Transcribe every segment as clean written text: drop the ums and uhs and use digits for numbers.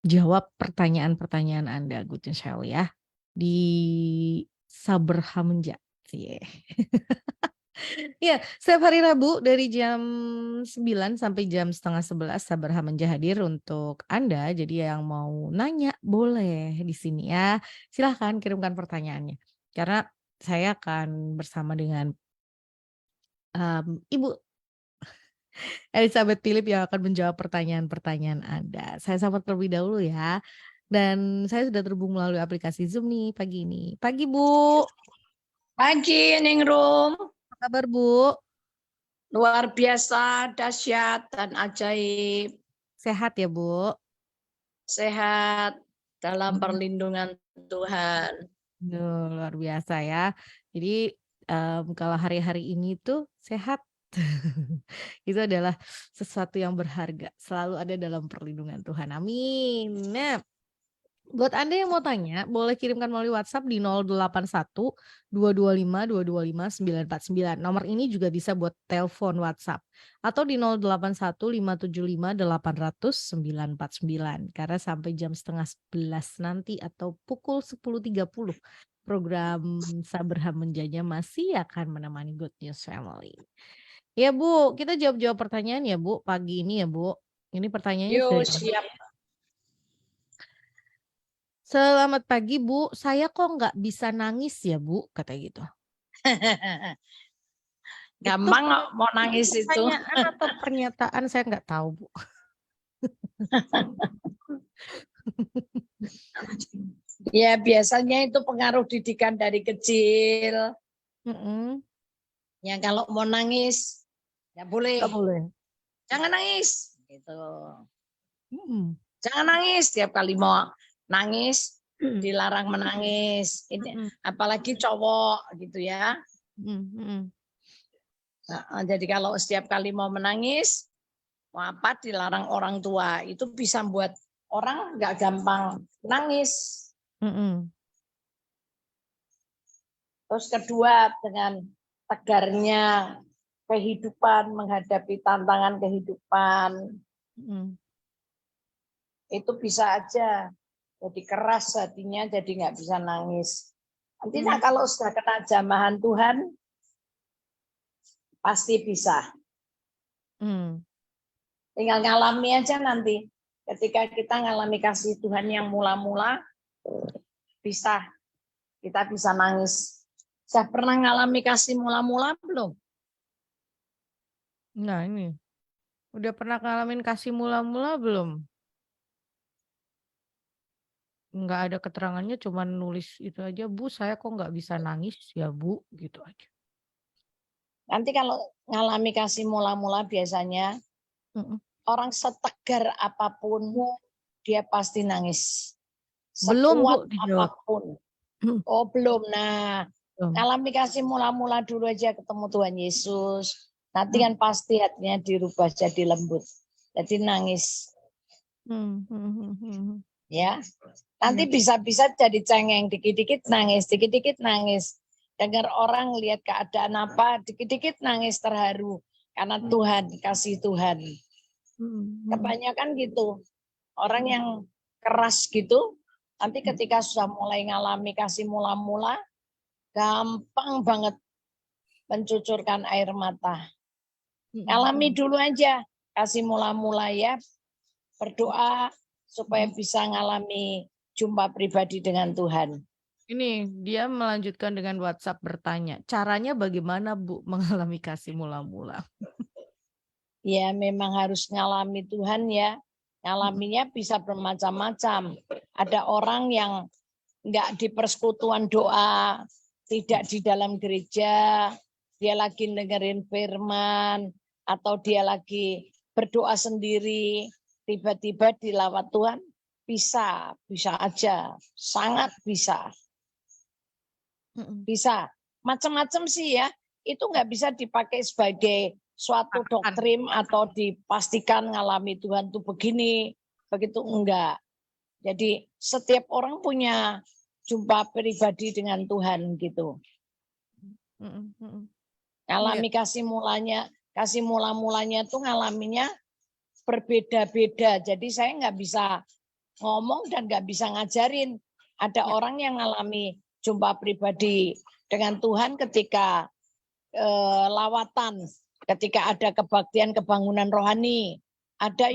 jawab pertanyaan-pertanyaan Anda, Good News Shell ya, di Saber Hamenja. Cie. Iya, setiap hari Rabu dari jam 9 sampai jam setengah 11 Saber Hamenja hadir untuk Anda. Jadi yang mau nanya boleh di sini ya. Silahkan kirimkan pertanyaannya. Karena saya akan bersama dengan Ibu Elizabeth Philip yang akan menjawab pertanyaan-pertanyaan Anda. Saya sapa terlebih dahulu ya. Dan saya sudah terhubung melalui aplikasi Zoom nih pagi ini. Pagi Bu, Pagi, Ningrum. apa kabar Bu? Luar biasa, dahsyat, dan ajaib. Sehat ya Bu? Sehat dalam Hmm. perlindungan Tuhan. Duh, luar biasa ya. Jadi kalau hari-hari ini tuh sehat. Itu adalah sesuatu yang berharga. Selalu ada dalam perlindungan Tuhan. Amin. Nah, buat Anda yang mau tanya, boleh kirimkan melalui WhatsApp di 081 225 225 949. Nomor ini juga bisa buat telepon WhatsApp atau di 081 575 800 949. Karena sampai jam setengah 11 nanti atau pukul 10.30 program Sabar Menjanya masih akan menemani Good News Family. Ya Bu, kita jawab-jawab pertanyaan ya Bu pagi ini ya Bu. Ini pertanyaannya Yuk, sudah. siap. Selamat pagi Bu, saya kok nggak bisa nangis ya Bu, kata gitu. Gampang kok mau nangis itu. Pertanyaan atau pernyataan saya nggak tahu Bu. Ya, biasanya itu pengaruh didikan dari kecil. Ya, kalau mau nangis, ya boleh. Nggak boleh. Jangan nangis. Gitu. Mm-mm. Jangan nangis. Tiap kali mau nangis, dilarang menangis. Ini apalagi cowok gitu ya. Nah, jadi kalau setiap kali mau menangis, mau apa dilarang orang tua, itu bisa buat orang nggak gampang nangis. Terus kedua, dengan tegarnya kehidupan, menghadapi tantangan kehidupan, itu bisa aja jadi keras hatinya, jadi nggak bisa nangis. Nantinya kalau sudah kena jamahan Tuhan, pasti bisa. Tinggal ngalami aja nanti. Ketika kita ngalami kasih Tuhan yang mula-mula, kita bisa nangis. Saya pernah ngalami kasih mula-mula belum? Nah ini, udah pernah ngalamin kasih mula-mula belum? Nggak ada keterangannya, cuma nulis itu aja, Bu saya kok nggak bisa nangis ya Bu, gitu aja. Nanti kalau ngalami kasih mula-mula biasanya orang setegar apapun dia pasti nangis. Belum Bu Sekuat dijawab. apapun. Oh belum. Nah, ngalami kasih mula-mula dulu aja ketemu Tuhan Yesus. Nanti kan pasti hatinya dirubah jadi lembut. Jadi nangis. Ya. Nanti bisa-bisa jadi cengeng. Dikit-dikit nangis, dikit-dikit nangis. Dengar orang lihat keadaan apa, dikit-dikit nangis terharu. Karena Tuhan, kasih Tuhan. Kebanyakan gitu. Orang yang keras gitu, nanti ketika sudah mulai ngalami kasih mula-mula, gampang banget mencucurkan air mata. Alami dulu aja kasih mula-mula ya. Berdoa supaya bisa ngalami jumpa pribadi dengan Tuhan. Ini dia melanjutkan dengan WhatsApp bertanya, caranya bagaimana Bu mengalami kasih mula-mula? Ya memang harus ngalami Tuhan ya. Ngalaminya bisa bermacam-macam. Ada orang yang nggak di persekutuan doa, tidak di dalam gereja, dia lagi dengerin firman, atau dia lagi berdoa sendiri, tiba-tiba dilawat Tuhan, bisa aja, sangat bisa. Bisa, macam-macam sih ya, itu nggak bisa dipakai sebagai suatu doktrin atau dipastikan ngalami Tuhan tuh begini, begitu enggak. Jadi setiap orang punya jumpa pribadi dengan Tuhan gitu. Ngalami kasih mula-mulanya tuh ngalaminya berbeda-beda. Jadi saya nggak bisa ngomong dan nggak bisa ngajarin. Ada Ya. orang yang ngalami jumpa pribadi dengan Tuhan ketika lawatan, ketika ada kebaktian kebangunan rohani, ada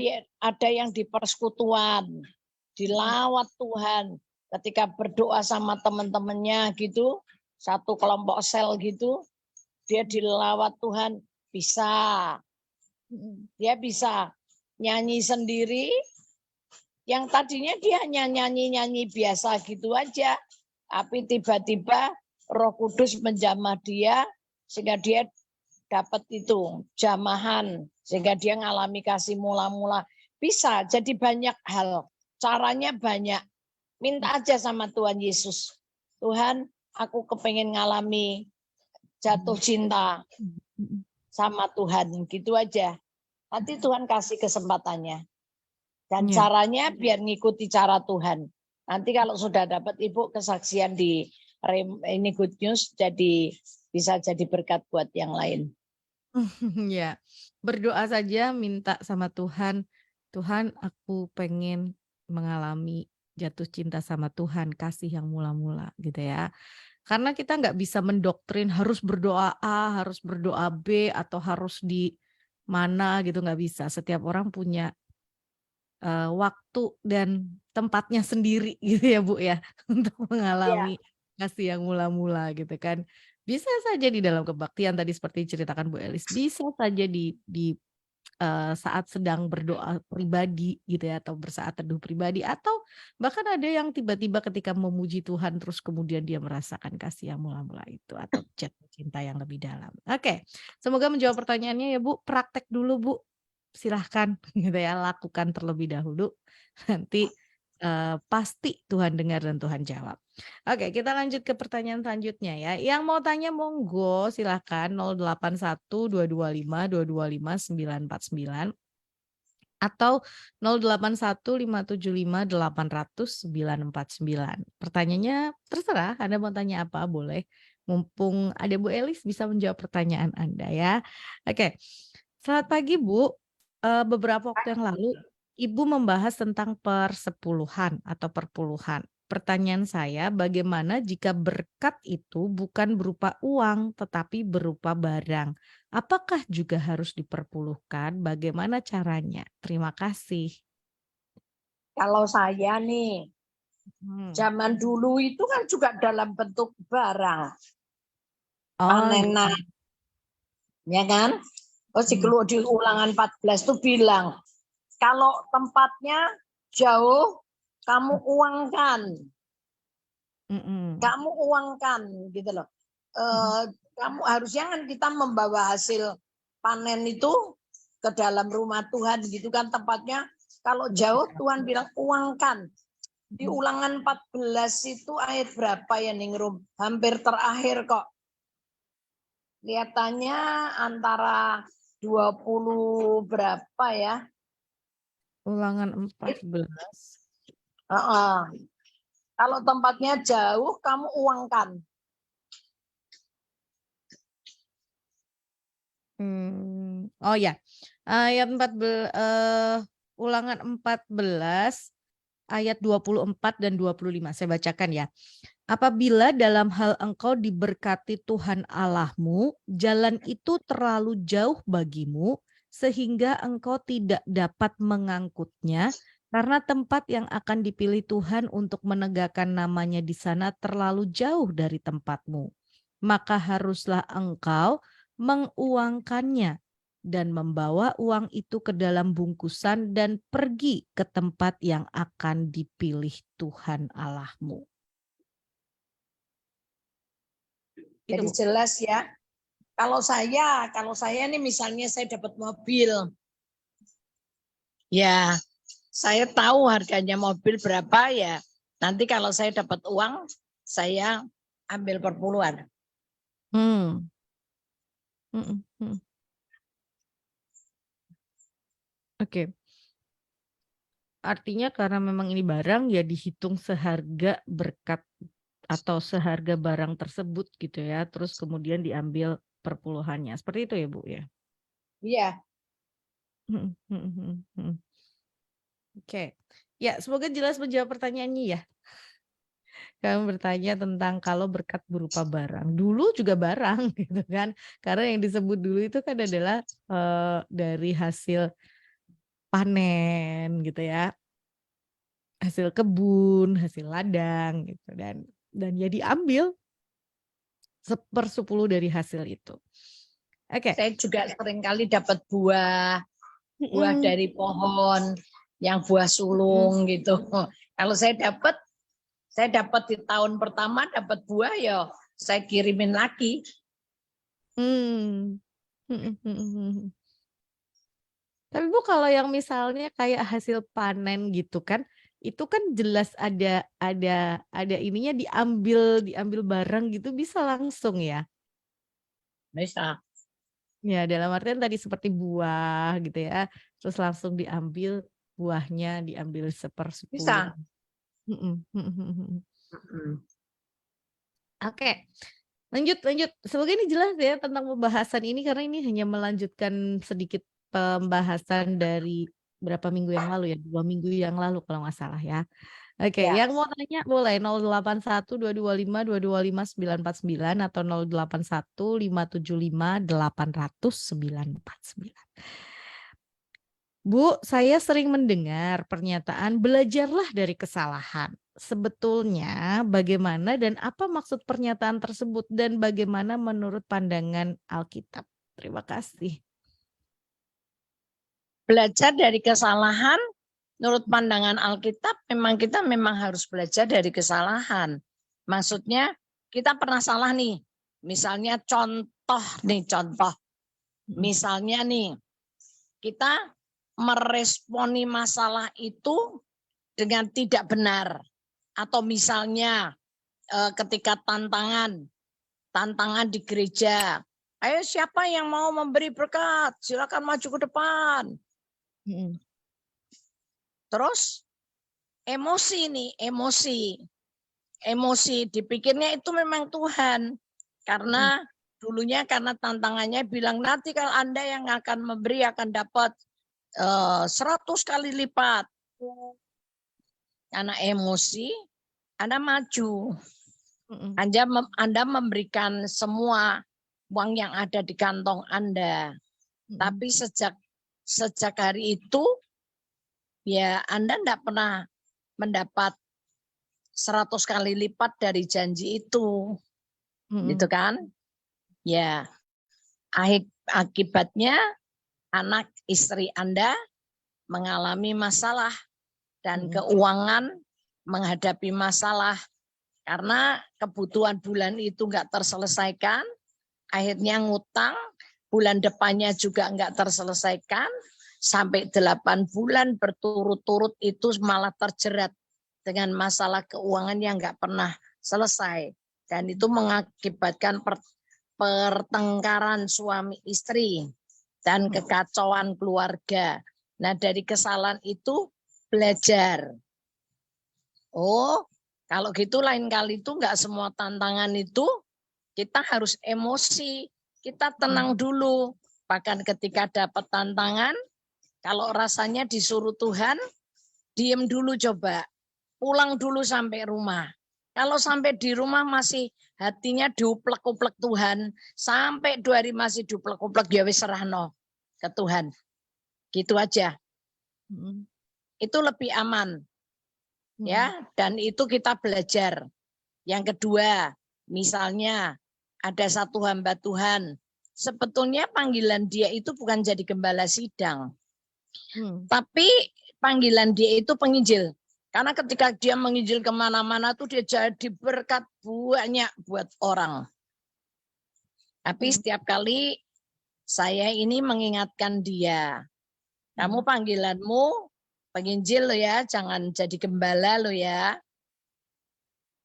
yang di persekutuan, dilawat Tuhan, ketika berdoa sama teman-temannya gitu, satu kelompok sel gitu, dia dilawat Tuhan, bisa. Dia bisa nyanyi sendiri, yang tadinya dia hanya nyanyi-nyanyi biasa gitu aja, tapi tiba-tiba Roh Kudus menjamah dia sehingga dia dapat itu jamahan, sehingga dia ngalami kasih mula-mula. Bisa, jadi banyak hal. Caranya banyak. Minta aja sama Tuhan Yesus. Tuhan, aku kepengen ngalami jatuh cinta sama Tuhan. Gitu aja. Nanti Tuhan kasih kesempatannya. Dan Ya. caranya biar ngikuti cara Tuhan. Nanti kalau sudah dapat Ibu kesaksian di ini Good News, jadi bisa jadi berkat buat yang lain. Ya, berdoa saja minta sama Tuhan, Tuhan aku pengen mengalami jatuh cinta sama Tuhan, kasih yang mula-mula gitu ya. Karena kita nggak bisa mendoktrin harus berdoa A, harus berdoa B, atau harus di mana gitu, nggak bisa. Setiap orang punya waktu dan tempatnya sendiri gitu ya Bu ya, untuk Iya. mengalami kasih yang mula-mula gitu kan. Bisa saja di dalam kebaktian tadi seperti diceritakan Bu Elis, bisa saja di saat sedang berdoa pribadi gitu ya, atau bersaat teduh pribadi, atau bahkan ada yang tiba-tiba ketika memuji Tuhan terus kemudian dia merasakan kasih yang mula-mula itu atau jatuh cinta yang lebih dalam. Oke, semoga menjawab pertanyaannya ya Bu, praktek dulu Bu, silahkan gitu ya, lakukan terlebih dahulu, nanti pasti Tuhan dengar dan Tuhan jawab. Oke, kita lanjut ke pertanyaan selanjutnya ya. Yang mau tanya monggo silahkan 081225225949 atau 081575800949. Pertanyaannya terserah, Anda mau tanya apa boleh. Mumpung ada Bu Elis bisa menjawab pertanyaan Anda ya. Oke, selamat pagi Bu. Beberapa waktu yang lalu Ibu membahas tentang persepuluhan atau perpuluhan. Pertanyaan saya, bagaimana jika berkat itu bukan berupa uang tetapi berupa barang? Apakah juga harus diperpuluhkan? Bagaimana caranya? Terima kasih. Kalau saya nih, Hmm. zaman dulu itu kan juga dalam bentuk barang, Oh panenan, iya. ya kan? Oh, Hmm. di ulangan 14 tuh bilang, kalau tempatnya jauh, kamu uangkan, Mm-mm. gitu loh. Mm-mm. Kamu harusnya kan kita membawa hasil panen itu ke dalam rumah Tuhan, gitu kan tempatnya. Kalau jauh Tuhan bilang uangkan. Di ulangan 14 itu ayat berapa ya Ningrum? Hampir terakhir kok. Kelihatannya antara 20 berapa ya? Ulangan 14. Kalau tempatnya jauh, kamu uangkan. Oh ya, ayat 14, ulangan 14 ayat 24 dan 25. Saya bacakan ya. Apabila dalam hal engkau diberkati Tuhan Allahmu, jalan itu terlalu jauh bagimu, sehingga engkau tidak dapat mengangkutnya, karena tempat yang akan dipilih Tuhan untuk menegakkan namanya di sana terlalu jauh dari tempatmu. Maka haruslah engkau menguangkannya dan membawa uang itu ke dalam bungkusan dan pergi ke tempat yang akan dipilih Tuhan Allahmu. Itu, Jadi Bu. jelas ya. Kalau saya nih misalnya saya dapat mobil. Ya, saya tahu harganya mobil berapa ya. Nanti kalau saya dapat uang, saya ambil perpuluhan. Hmm. Mm, mm. Oke. Artinya karena memang ini barang ya dihitung seharga berkat atau seharga barang tersebut gitu ya. Terus kemudian diambil perpuluhannya. Seperti itu ya Bu ya. Iya. Mm, mm, mm, mm. Oke. Ya, semoga jelas menjawab pertanyaannya ya. Kamu bertanya tentang kalau berkat berupa barang. Dulu juga barang gitu kan. Karena yang disebut dulu itu kan adalah, dari hasil panen gitu ya, hasil kebun, hasil ladang gitu dan ya diambil 1/10 dari hasil itu. Oke. Saya juga sering kali dapat buah Mhm, dari pohon yang buah mhm, sulung gitu. Kalau saya dapat di tahun pertama dapat buah ya saya kirimin lagi. mmm, mhm mhm mhm. Tapi Bu kalau yang misalnya kayak hasil panen gitu kan, itu kan jelas ada ininya diambil barang gitu bisa langsung ya? Bisa, Ya dalam artian tadi seperti buah gitu ya, terus langsung diambil buahnya diambil 1/10. bisa. Mhm mhm mhm mhm. Mm-mm. Oke, lanjut lanjut. Semoga ini jelas ya tentang pembahasan ini karena ini hanya melanjutkan sedikit pembahasan dari berapa minggu yang lalu ya, 2 minggu yang lalu kalau nggak salah ya. Oke, Ya, yang mau tanya boleh 081225 225 949 atau 081575 800 949. Bu, saya sering mendengar pernyataan belajarlah dari kesalahan. Sebetulnya bagaimana dan apa maksud pernyataan tersebut dan bagaimana menurut pandangan Alkitab? Terima kasih. belajar dari kesalahan menurut pandangan Alkitab memang harus belajar dari kesalahan. Maksudnya kita pernah salah nih. Misalnya contoh. Mhm, Misalnya nih, kita meresponi masalah itu dengan tidak benar. Atau misalnya ketika tantangan di gereja. Ayo siapa yang mau memberi berkat? Silakan maju ke depan. mhm, Terus emosi dipikirnya itu memang Tuhan. mhm, Karena tantangannya bilang nanti kalau Anda yang akan memberi akan dapat 100 kali lipat. Karena emosi, Anda maju. mhm, Anda memberikan semua uang yang ada di kantong Anda. mhm, Tapi sejak hari itu, ya Anda tidak pernah mendapat 100 kali lipat dari janji itu. Gitu mhm, kan? Ya, akibatnya anak istri Anda mengalami masalah dan mhm, keuangan menghadapi masalah karena kebutuhan bulan itu nggak terselesaikan, akhirnya ngutang, bulan depannya juga nggak terselesaikan, sampai 8 bulan berturut-turut itu malah terjerat dengan masalah keuangan yang nggak pernah selesai. Dan itu mengakibatkan pertengkaran suami istri dan mhm, kekacauan keluarga. Nah dari kesalahan itu belajar. Oh, kalau gitu lain kali itu nggak semua tantangan itu kita harus emosi, kita mhm, tenang dulu. Bahkan ketika dapat tantangan, kalau rasanya disuruh Tuhan, diem dulu coba. Pulang dulu sampai rumah. Kalau sampai di rumah masih hatinya diuplek-uplek Tuhan, sampai 2 hari masih diuplek-uplek, ya wis serahno ke Tuhan. Gitu aja. mhm, Itu lebih aman mhm, ya, dan itu kita belajar. Yang kedua, misalnya ada satu hamba Tuhan, sebetulnya panggilan dia itu bukan jadi gembala sidang, mhm, tapi panggilan dia itu penginjil. Karena ketika dia menginjil kemana-mana tuh dia jadi berkat banyak buat orang. Tapi mhm, setiap kali saya ini mengingatkan dia, kamu mhm, panggilanmu penginjil lo ya, jangan jadi gembala lo ya.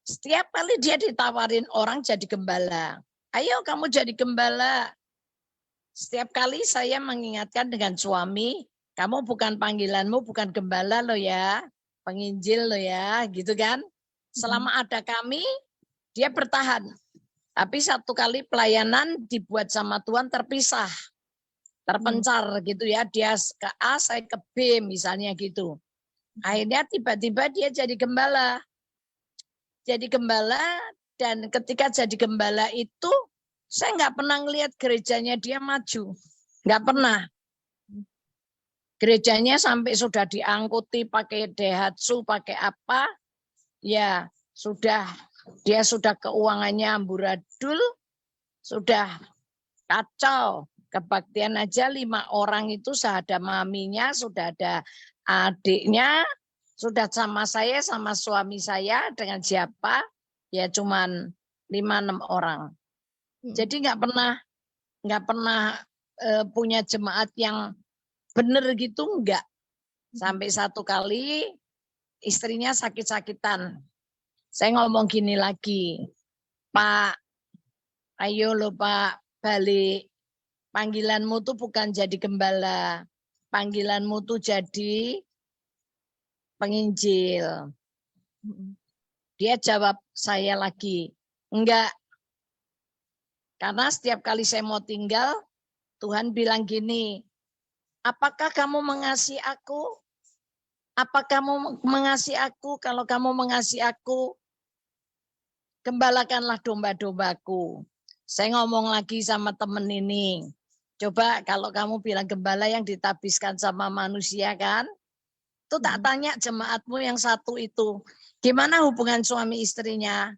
Setiap kali dia ditawarin orang jadi gembala. Ayo kamu jadi gembala. Setiap kali saya mengingatkan dengan suami, kamu bukan panggilanmu, bukan gembala lo ya, penginjil lo ya, gitu kan. mhm, Selama ada kami, dia bertahan. Tapi satu kali pelayanan dibuat sama Tuhan terpisah, mhm, terpencar gitu ya. Dia ke A, saya ke B misalnya gitu. Akhirnya tiba-tiba dia jadi gembala. Jadi gembala, dan ketika jadi gembala itu saya nggak pernah ngelihat gerejanya dia maju. Nggak pernah. Gerejanya sampai sudah diangkuti pakai Daihatsu, pakai apa, ya sudah, dia sudah keuangannya amburadul, sudah kacau. Kebaktian aja 5 orang itu sudah ada maminya, sudah ada adiknya, sudah sama saya, sama suami saya, dengan siapa, ya cuman 5-6 orang. Jadi nggak pernah punya jemaat yang bener gitu, enggak. Sampai satu kali istrinya sakit-sakitan. Saya ngomong gini lagi, Pak, ayo lo Pak, balik. Panggilanmu tuh bukan jadi gembala. Panggilanmu tuh jadi penginjil. Dia jawab saya lagi, enggak. Karena setiap kali saya mau tinggal, Tuhan bilang gini, apakah kamu mengasihi aku? Apa kamu mengasihi aku? Kalau kamu mengasihi aku, gembalakanlah domba-dombaku. Saya ngomong lagi sama temen ini. Coba kalau kamu bilang gembala yang ditabiskan sama manusia kan, itu tak tanya jemaatmu yang satu itu. Gimana hubungan suami istrinya?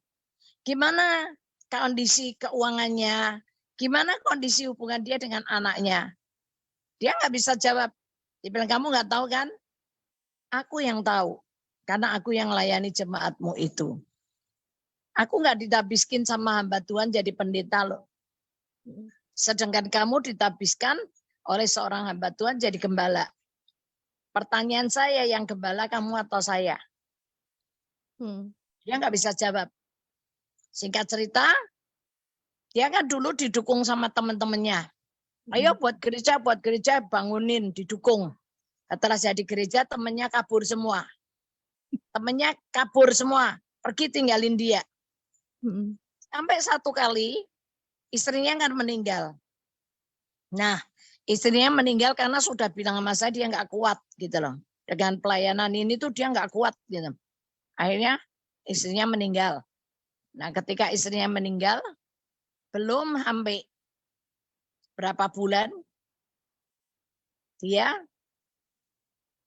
Gimana kondisi keuangannya? Gimana kondisi hubungan dia dengan anaknya? Dia nggak bisa jawab. Dia bilang, kamu nggak tahu kan? Aku yang tahu. Karena aku yang layani jemaatmu itu. Aku nggak ditabiskin sama hamba Tuhan jadi pendeta loh. Sedangkan kamu ditabiskan oleh seorang hamba Tuhan jadi gembala. Pertanyaan saya, yang gembala kamu atau saya? Dia nggak bisa jawab. Singkat cerita, dia kan dulu didukung sama teman-temannya. Ayo buat gereja, bangunin, didukung. Setelah jadi gereja, temannya kabur semua. Pergi tinggalin dia. Sampai satu kali, istrinya kan meninggal. Nah, istrinya meninggal karena sudah bilang sama saya dia nggak kuat gitu loh. Dengan pelayanan ini tuh dia nggak kuat gitu. Akhirnya istrinya meninggal. Nah, ketika istrinya meninggal, belum sampai berapa bulan, dia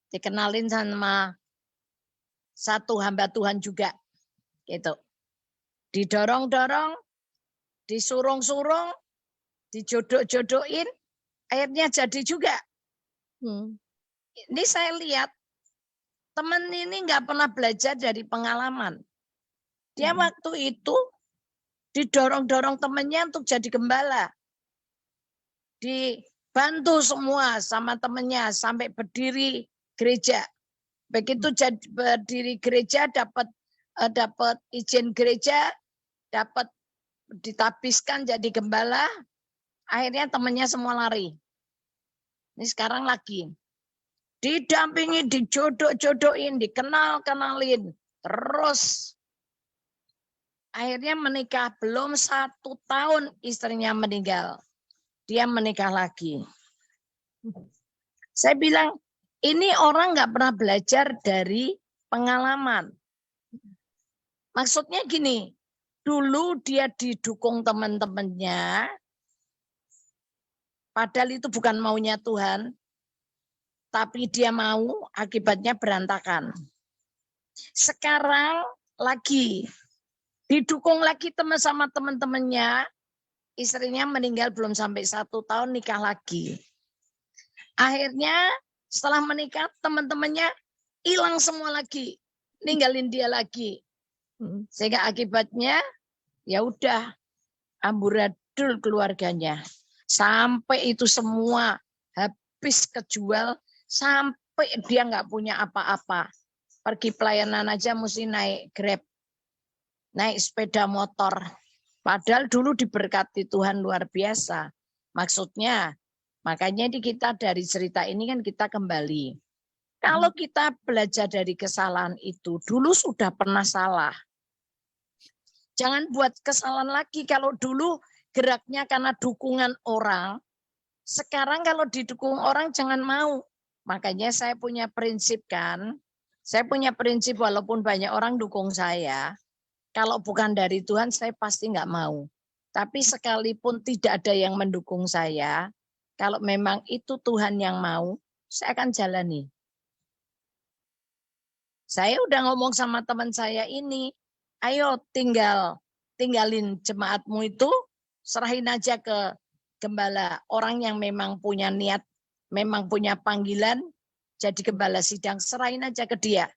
dikenalin sama satu hamba Tuhan juga. Gitu. Didorong-dorong, disurung-surung, dijodoh-jodohin, akhirnya jadi juga. Ini saya lihat, teman ini nggak pernah belajar dari pengalaman. Dia waktu itu didorong-dorong temannya untuk jadi gembala. Dibantu semua sama temannya sampai berdiri gereja. Begitu jadi berdiri gereja, dapat izin gereja, dapat ditabiskan jadi gembala, akhirnya temannya semua lari. Ini sekarang lagi didampingi, dijodoh-jodohin, dikenalin, terus akhirnya menikah. Belum 1 tahun istrinya meninggal, dia menikah lagi. Saya bilang, ini orang nggak pernah belajar dari pengalaman. Maksudnya gini, dulu dia didukung teman-temannya, padahal itu bukan maunya Tuhan, tapi dia mau, akibatnya berantakan. Sekarang lagi didukung lagi sama teman-temannya, istrinya meninggal belum sampai 1 tahun, nikah lagi. Akhirnya setelah menikah teman-temannya hilang semua lagi, ninggalin dia lagi. Sehingga akibatnya ya udah amburadul keluarganya. Sampai itu semua habis kejual, sampai dia nggak punya apa-apa. Pergi pelayanan aja mesti naik Grab, naik sepeda motor. Padahal dulu diberkati Tuhan luar biasa. Maksudnya, makanya di kita dari cerita ini kan kita kembali. Kalau kita belajar dari kesalahan itu, dulu sudah pernah salah. Jangan buat kesalahan lagi. Kalau dulu geraknya karena dukungan orang, sekarang kalau didukung orang jangan mau. Makanya saya punya prinsip kan, Saya punya prinsip walaupun banyak orang dukung saya, kalau bukan dari Tuhan saya pasti nggak mau. Tapi sekalipun tidak ada yang mendukung saya, kalau memang itu Tuhan yang mau, saya akan jalani. Saya udah ngomong sama teman saya ini, ayo tinggalin jemaatmu itu, serahin aja ke gembala. Orang yang memang punya niat, memang punya panggilan, jadi gembala sidang, serahin aja ke dia.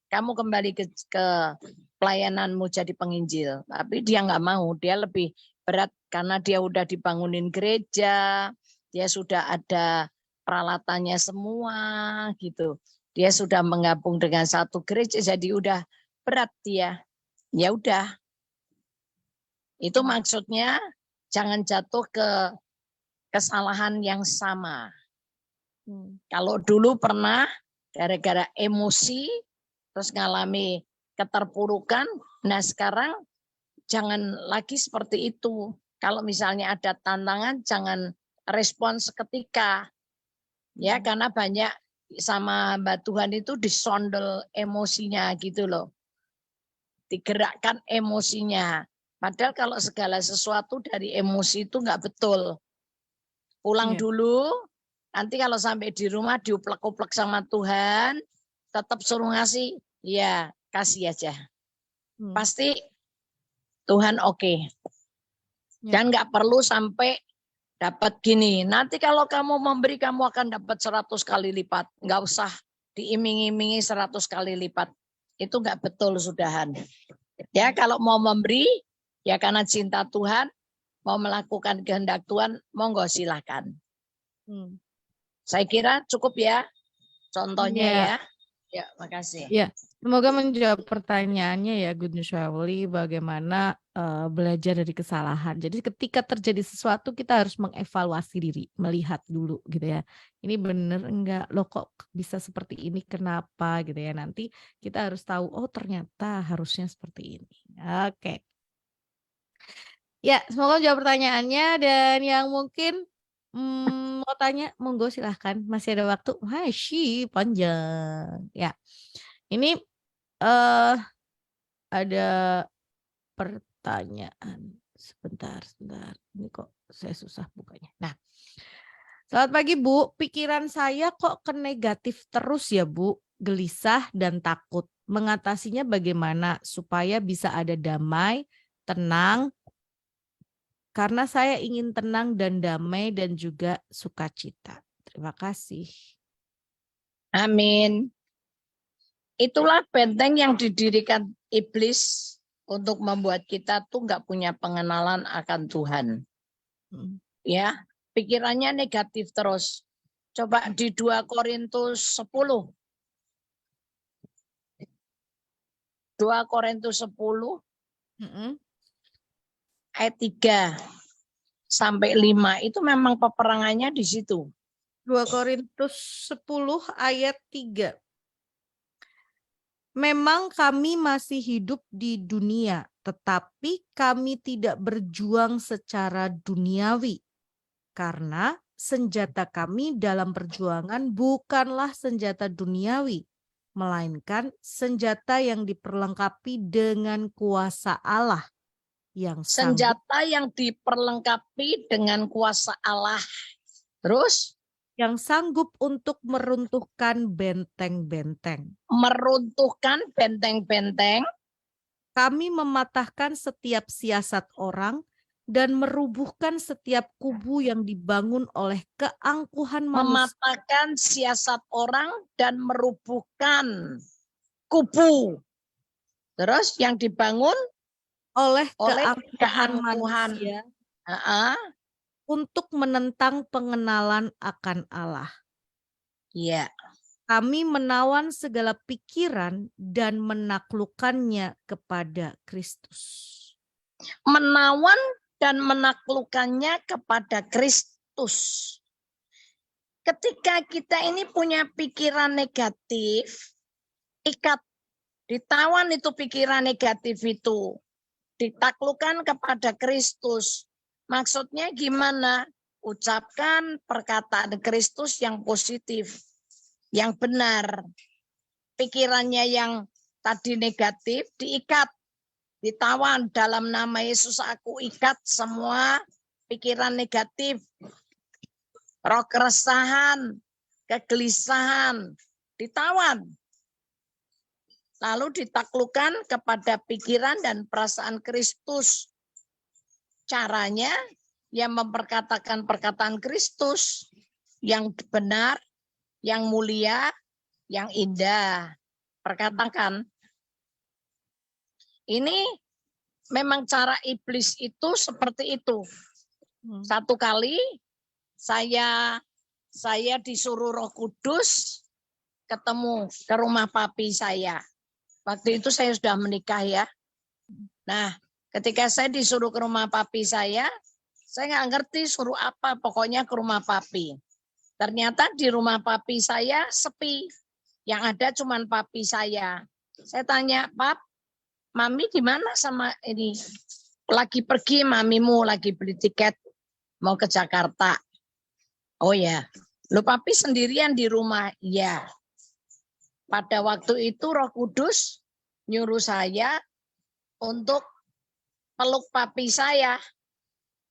Kamu kembali ke pelayananmu jadi penginjil. Tapi dia nggak mau, dia lebih berat karena dia udah dibangunin gereja, dia sudah ada peralatannya semua gitu. Dia sudah menggabung dengan satu gereja, jadi udah berat dia. Ya udah. Itu maksudnya jangan jatuh ke kesalahan yang sama. Kalau dulu pernah gara-gara emosi, terus ngalami keterpurukan, nah sekarang jangan lagi seperti itu. Kalau misalnya ada tantangan, jangan respon seketika. Ya, karena banyak sama Mbak Tuhan itu disondel emosinya gitu loh. Digerakkan emosinya. Padahal kalau segala sesuatu dari emosi itu nggak betul. Pulang dulu, nanti kalau sampai di rumah diuplek-uplek sama Tuhan, tetap suruh ngasih, ya kasih aja. Pasti Tuhan oke. Dan nggak perlu sampai dapat gini. Nanti kalau kamu memberi, kamu akan dapat 100 kali lipat. Nggak usah diiming-imingi 100 kali lipat. Itu nggak betul sudahan. Ya kalau mau memberi, ya karena cinta Tuhan, mau melakukan kehendak Tuhan, monggo silahkan. Saya kira cukup ya contohnya ya. Ya, makasih. Ya, semoga menjawab pertanyaannya ya Good News Family, bagaimana belajar dari kesalahan. Jadi ketika terjadi sesuatu kita harus mengevaluasi diri, melihat dulu gitu ya. Ini bener enggak, loh kok bisa seperti ini, kenapa gitu ya. Nanti kita harus tahu, oh ternyata harusnya seperti ini. Oke. Ya, semoga menjawab pertanyaannya dan yang mungkin mau tanya, monggo silahkan. Masih ada waktu. Masih panjang. Ya. Ini ada pertanyaan. Sebentar. Ini kok saya susah bukanya. Nah, selamat pagi Bu. Pikiran saya kok ke negatif terus ya Bu. Gelisah dan takut. Mengatasinya bagaimana supaya bisa ada damai, tenang. Karena saya ingin tenang dan damai dan juga sukacita. Terima kasih. Amin. Itulah benteng yang didirikan iblis untuk membuat kita tuh nggak punya pengenalan akan Tuhan. Ya, pikirannya negatif terus. Coba di 2 Korintus 10. 2 Korintus 10 ayat 3 sampai 5 itu memang peperangannya di situ. 2 Korintus 10 ayat 3. Memang kami masih hidup di dunia, tetapi kami tidak berjuang secara duniawi. Karena senjata kami dalam perjuangan bukanlah senjata duniawi, melainkan senjata yang diperlengkapi dengan kuasa Allah. Senjata yang diperlengkapi dengan kuasa Allah. Terus? Yang sanggup untuk meruntuhkan benteng-benteng. Meruntuhkan benteng-benteng. Kami mematahkan setiap siasat orang dan merubuhkan setiap kubu yang dibangun oleh keangkuhan manusia. Mematahkan siasat orang dan merubuhkan kubu. Terus yang dibangun oleh keangkuhan manusia untuk menentang pengenalan akan Allah. Iya. Kami menawan segala pikiran dan menaklukkannya kepada Kristus. Menawan dan menaklukkannya kepada Kristus. Ketika kita ini punya pikiran negatif, ditawan itu pikiran negatif itu, ditaklukkan kepada Kristus. Maksudnya gimana? Ucapkan perkataan Kristus yang positif, yang benar. pikirannya yang tadi negatif diikat, ditawan dalam nama Yesus. Aku ikat semua pikiran negatif, roh keresahan, kegelisahan, ditawan. Lalu ditaklukkan kepada pikiran dan perasaan Kristus. Caranya yang memperkatakan perkataan Kristus yang benar, yang mulia, yang indah. Perkatakan. Ini memang cara iblis itu seperti itu. Satu kali saya disuruh Roh Kudus ketemu ke rumah papi saya. Waktu itu saya sudah menikah ya. Nah, ketika saya disuruh ke rumah papi saya nggak ngerti suruh apa, pokoknya ke rumah papi. Ternyata di rumah papi saya sepi. Yang ada cuma papi saya. Saya tanya, Pap, Mami di mana sama ini? Lagi pergi, mamimu lagi beli tiket mau ke Jakarta. Oh ya, lu papi sendirian di rumah? Iya. Pada waktu itu Roh Kudus nyuruh saya untuk peluk papi saya.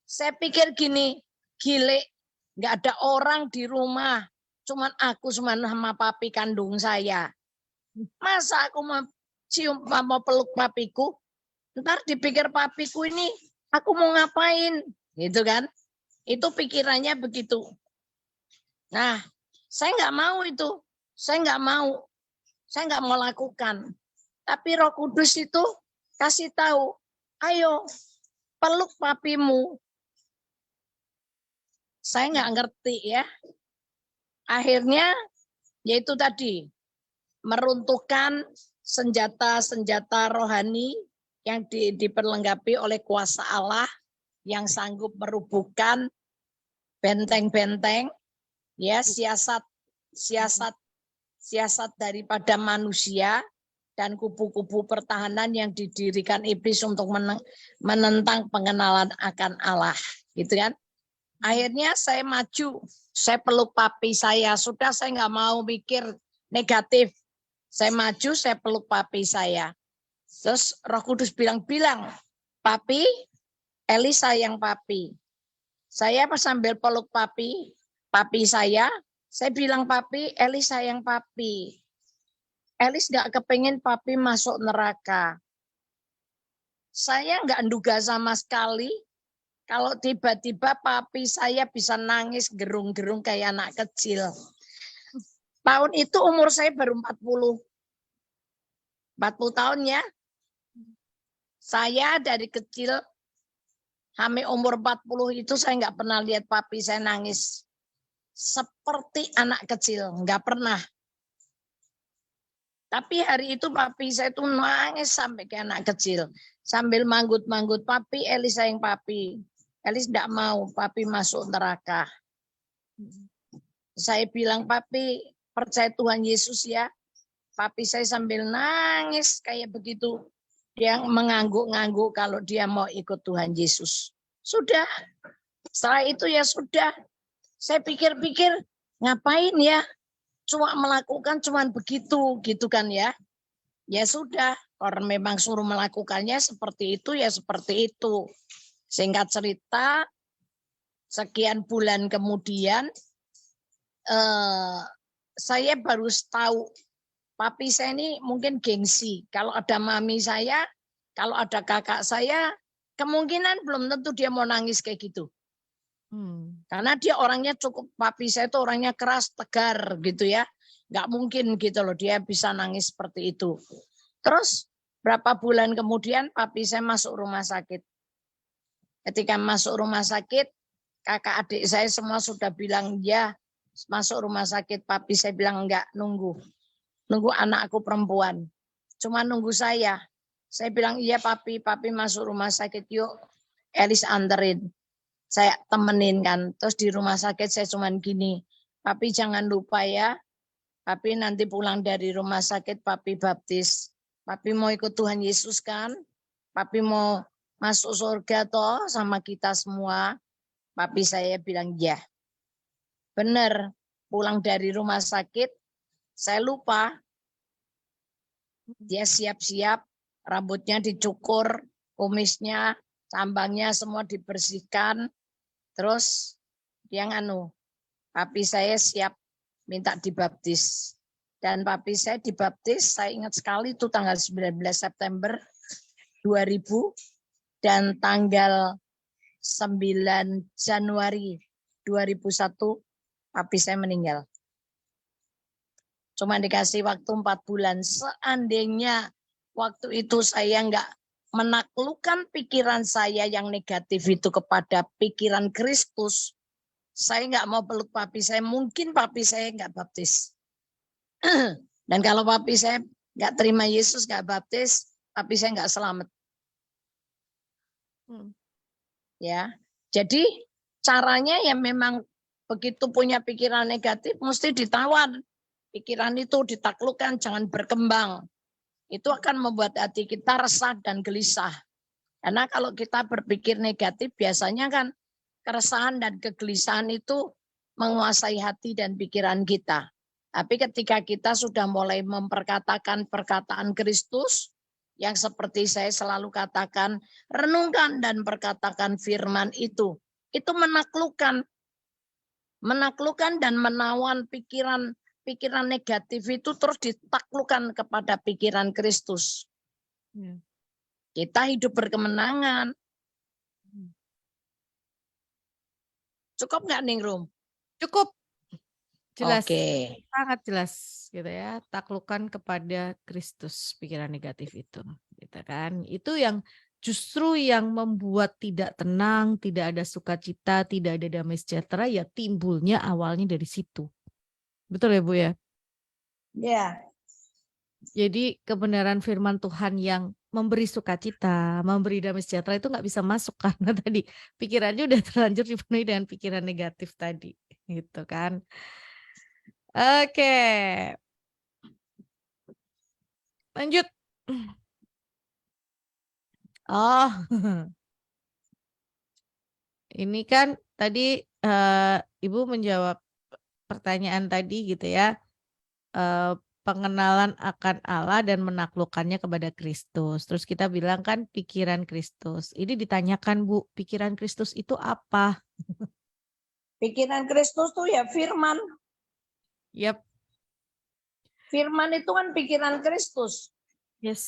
Saya pikir gini, gile, nggak ada orang di rumah, cuman aku sama papi kandung saya. Masa aku mau cium, mau peluk papiku? Ntar dipikir papiku ini, aku mau ngapain, gitu kan? Itu pikirannya begitu. Nah, saya nggak mau itu, saya nggak mau lakukan. Tapi Roh Kudus itu kasih tahu, ayo peluk papimu. Saya nggak ngerti ya. Akhirnya yaitu tadi meruntuhkan senjata-senjata rohani yang diperlengkapi oleh kuasa Allah yang sanggup merubuhkan benteng-benteng, ya, siasat daripada manusia dan kubu-kubu pertahanan yang didirikan iblis untuk menentang pengenalan akan Allah, gitu kan? Akhirnya saya maju, saya peluk papi saya. Sudah, saya nggak mau mikir negatif. Saya maju, saya peluk papi saya. Terus Roh Kudus bilang, papi, Eli sayang papi. Saya sambil peluk papi saya bilang, papi, Eli sayang papi. Elis nggak kepengen papi masuk neraka. Saya nggak nduga sama sekali kalau tiba-tiba papi saya bisa nangis gerung-gerung kayak anak kecil. Tahun itu umur saya baru 40 tahun ya. Saya dari kecil sampai umur 40 itu saya nggak pernah lihat papi saya nangis seperti anak kecil, nggak pernah. Tapi hari itu papi saya tuh nangis sampai kayak anak kecil. Sambil manggut-manggut, papi, Elis sayang papi. Elis tidak mau papi masuk neraka. Saya bilang, papi percaya Tuhan Yesus ya. Papi saya sambil nangis kayak begitu. Dia mengangguk-ngangguk kalau dia mau ikut Tuhan Yesus. Sudah. Setelah itu ya sudah. Saya pikir-pikir, ngapain ya? Cuma melakukan cuman begitu, gitu kan ya. Ya sudah, orang memang suruh melakukannya seperti itu, ya seperti itu. Singkat cerita, sekian bulan kemudian, saya baru tahu, papi saya ini mungkin gengsi. Kalau ada mami saya, kalau ada kakak saya, kemungkinan belum tentu dia mau nangis kayak gitu. Karena dia orangnya cukup, papi saya itu orangnya keras, tegar gitu ya. Nggak mungkin gitu loh, dia bisa nangis seperti itu. Terus berapa bulan kemudian papi saya masuk rumah sakit. Ketika masuk rumah sakit, kakak adik saya semua sudah bilang ya masuk rumah sakit. Papi saya bilang enggak, nunggu anakku perempuan. Cuma nunggu saya. Saya bilang iya papi masuk rumah sakit, yuk Elis anterin. Saya temenin kan. Terus di rumah sakit saya cuman gini, papi jangan lupa ya, papi nanti pulang dari rumah sakit papi baptis. Papi mau ikut Tuhan Yesus kan? Papi mau masuk surga toh sama kita semua? Papi saya bilang ya. Benar, pulang dari rumah sakit, saya lupa. Dia siap-siap, rambutnya dicukur, kumisnya, cambangnya semua dibersihkan. Terus dia papi saya siap minta dibaptis. Dan papi saya dibaptis, saya ingat sekali itu tanggal 19 September 2000 dan tanggal 9 Januari 2001 papi saya meninggal. Cuma dikasih waktu 4 bulan. Seandainya waktu itu saya enggak menaklukkan pikiran saya yang negatif itu kepada pikiran Kristus, saya enggak mau peluk papi saya, mungkin papi saya enggak baptis. Dan kalau papi saya enggak terima Yesus, enggak baptis, papi saya enggak selamat. Ya, jadi caranya ya memang begitu punya pikiran negatif mesti ditawan. Pikiran itu ditaklukkan, jangan berkembang. Itu akan membuat hati kita resah dan gelisah. Karena kalau kita berpikir negatif, biasanya kan keresahan dan kegelisahan itu menguasai hati dan pikiran kita. Tapi ketika kita sudah mulai memperkatakan perkataan Kristus, yang seperti saya selalu katakan, renungkan dan perkatakan firman itu menaklukkan dan menawan pikiran negatif itu terus ditaklukkan kepada pikiran Kristus. Kita hidup berkemenangan. Cukup nggak Ningrum? Cukup. Jelas. Oke. Sangat jelas gitu ya. Taklukkan kepada Kristus pikiran negatif itu. Gitu kan. Itu yang justru yang membuat tidak tenang, tidak ada sukacita, tidak ada damai sejahtera, ya timbulnya awalnya dari situ. Betul ya Bu ya? Ya. Jadi kebenaran firman Tuhan yang memberi sukacita, memberi damai sejahtera itu nggak bisa masuk karena tadi pikirannya udah terlanjur dipenuhi dengan pikiran negatif tadi, gitu kan? Oke, lanjut. Oh, ini kan tadi Ibu menjawab pertanyaan tadi gitu ya. Pengenalan akan Allah dan menaklukkannya kepada Kristus. Terus kita bilang kan pikiran Kristus. Ini ditanyakan Bu, pikiran Kristus itu apa? Pikiran Kristus tuh ya firman. Yap. Firman itu kan pikiran Kristus. Yes.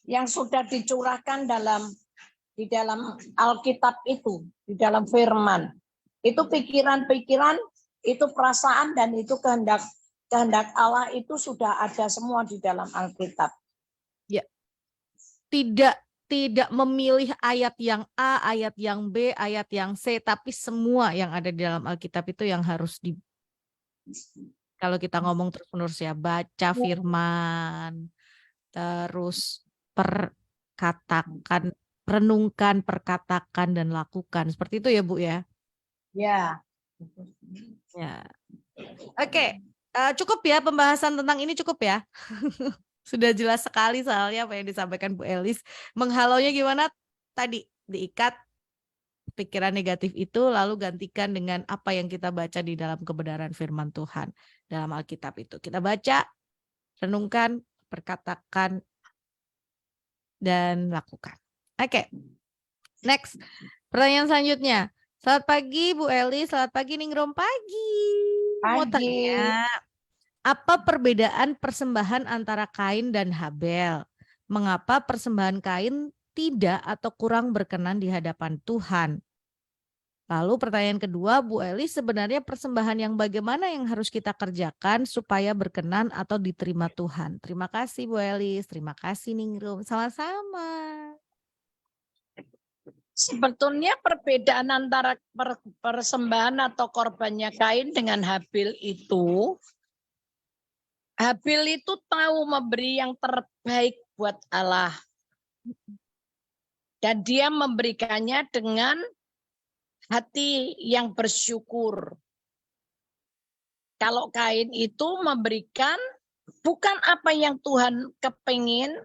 Yang sudah dicurahkan di dalam Alkitab itu, di dalam firman. Itu pikiran-pikiran, itu perasaan dan itu kehendak Allah itu sudah ada semua di dalam Alkitab. Ya. Tidak memilih ayat yang A, ayat yang B, ayat yang C, tapi semua yang ada di dalam Alkitab itu yang harus kalau kita ngomong terus-menerus ya, baca firman, terus perkatakan, renungkan, perkatakan dan lakukan. Seperti itu ya Bu ya? Ya. Ya. Oke. Cukup ya pembahasan tentang ini cukup ya. Sudah jelas sekali soalnya apa yang disampaikan Bu Elis. Menghalonya gimana? Tadi diikat pikiran negatif itu lalu gantikan dengan apa yang kita baca di dalam kebenaran firman Tuhan dalam Alkitab itu. Kita baca, renungkan, perkatakan, dan lakukan. Oke. Next. Pertanyaan selanjutnya. Selamat pagi Bu Elis, selamat pagi Ningrum pagi. Mau tanya, apa perbedaan persembahan antara Kain dan Habel? Mengapa persembahan Kain tidak atau kurang berkenan di hadapan Tuhan? Lalu pertanyaan kedua, Bu Elis, sebenarnya persembahan yang bagaimana yang harus kita kerjakan supaya berkenan atau diterima Tuhan? Terima kasih Bu Elis, terima kasih Ningrum, sama-sama. Sebetulnya perbedaan antara persembahan atau korbannya Kain dengan Habil itu, Habil itu tahu memberi yang terbaik buat Allah. Dan dia memberikannya dengan hati yang bersyukur. Kalau Kain itu memberikan bukan apa yang Tuhan kepingin,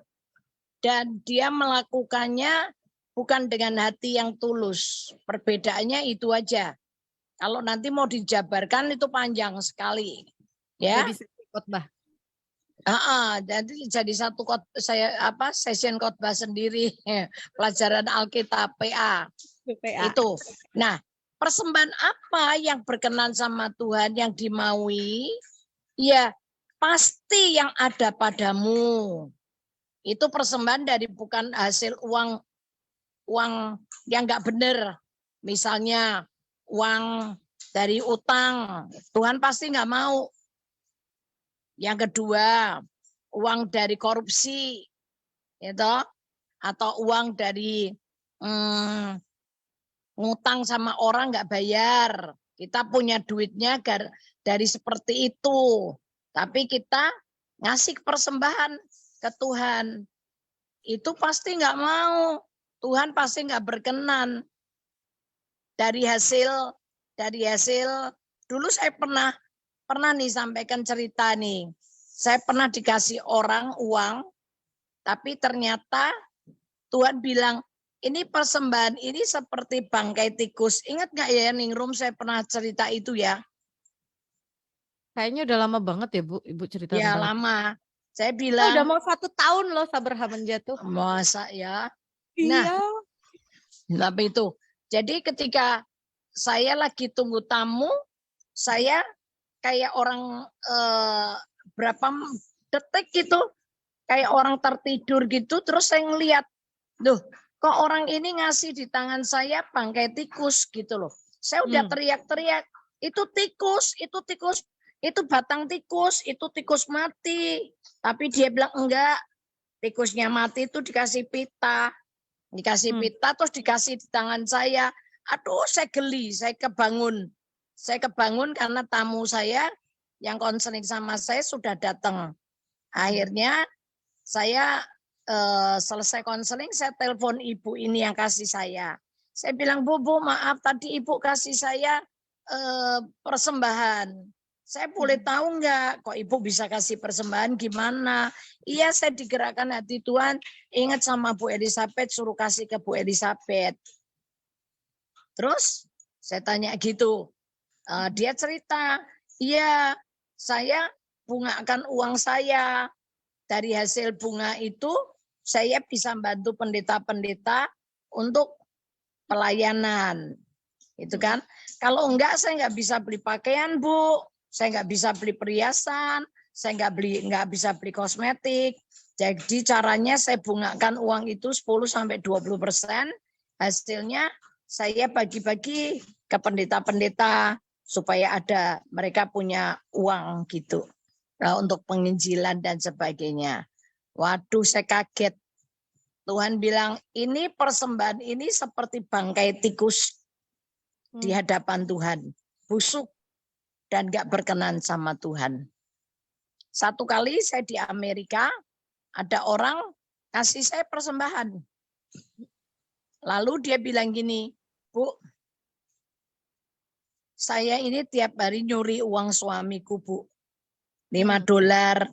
dan dia melakukannya bukan dengan hati yang tulus. Perbedaannya itu aja. Kalau nanti mau dijabarkan itu panjang sekali. Ya. Jadi khotbah. Jadi satu session khotbah sendiri, pelajaran Alkitab PA. Itu. Nah, persembahan apa yang berkenan sama Tuhan, yang dimaui? Ya, pasti yang ada padamu. Itu persembahan dari bukan hasil uang yang nggak benar. Misalnya uang dari utang, Tuhan pasti nggak mau. Yang kedua, uang dari korupsi, itu, atau uang dari ngutang sama orang nggak bayar. Kita punya duitnya dari seperti itu. Tapi kita ngasih persembahan ke Tuhan. Itu pasti nggak mau. Tuhan pasti nggak berkenan. Dari hasil dulu saya pernah nih sampaikan cerita nih. Saya pernah dikasih orang uang, tapi ternyata Tuhan bilang, ini persembahan ini seperti bangkai tikus. Ingat nggak ya, Ningrum, saya pernah cerita itu ya? Kayaknya udah lama banget ya Bu, Ibu cerita Ya tentang itu. lama. Saya Udah bilang, mau 1 tahun loh Sabraha jatuh. masa ya? Nah, Iya. tapi itu. Jadi ketika saya lagi tunggu tamu, saya kayak orang berapa detik gitu, kayak orang tertidur gitu, terus saya ngeliat, duh, kok orang ini ngasih di tangan saya bangkai tikus gitu loh. Saya udah teriak-teriak, itu tikus, itu batang tikus, itu tikus mati. Tapi dia bilang enggak, tikusnya mati itu dikasih pita. Dikasih pita terus dikasih di tangan saya. Aduh, saya geli, saya kebangun. Saya kebangun karena tamu saya yang konseling sama saya sudah datang. Akhirnya saya selesai konseling, saya telepon ibu ini yang kasih saya. Saya bilang, Bu, maaf tadi ibu kasih saya persembahan. Saya boleh tahu enggak kok ibu bisa kasih persembahan gimana? Iya, saya digerakkan hati Tuhan, ingat sama Bu Elizabeth, suruh kasih ke Bu Elizabeth. Terus saya tanya gitu, dia cerita, iya saya bungakan uang saya. Dari hasil bunga itu saya bisa bantu pendeta-pendeta untuk pelayanan. Itu kan. Kalau enggak saya nggak bisa beli pakaian, Bu. Saya nggak bisa beli perhiasan, saya nggak bisa beli kosmetik. Jadi caranya saya bungakan uang itu 10-20%. Hasilnya saya bagi-bagi ke pendeta-pendeta supaya ada mereka punya uang gitu. Nah, untuk penginjilan dan sebagainya. Waduh, saya kaget. Tuhan bilang, ini persembahan ini seperti bangkai tikus di hadapan Tuhan. Busuk dan gak berkenan sama Tuhan. Satu kali saya di Amerika, ada orang kasih saya persembahan. Lalu dia bilang gini, Bu, saya ini tiap hari nyuri uang suamiku, Bu. $5, $2,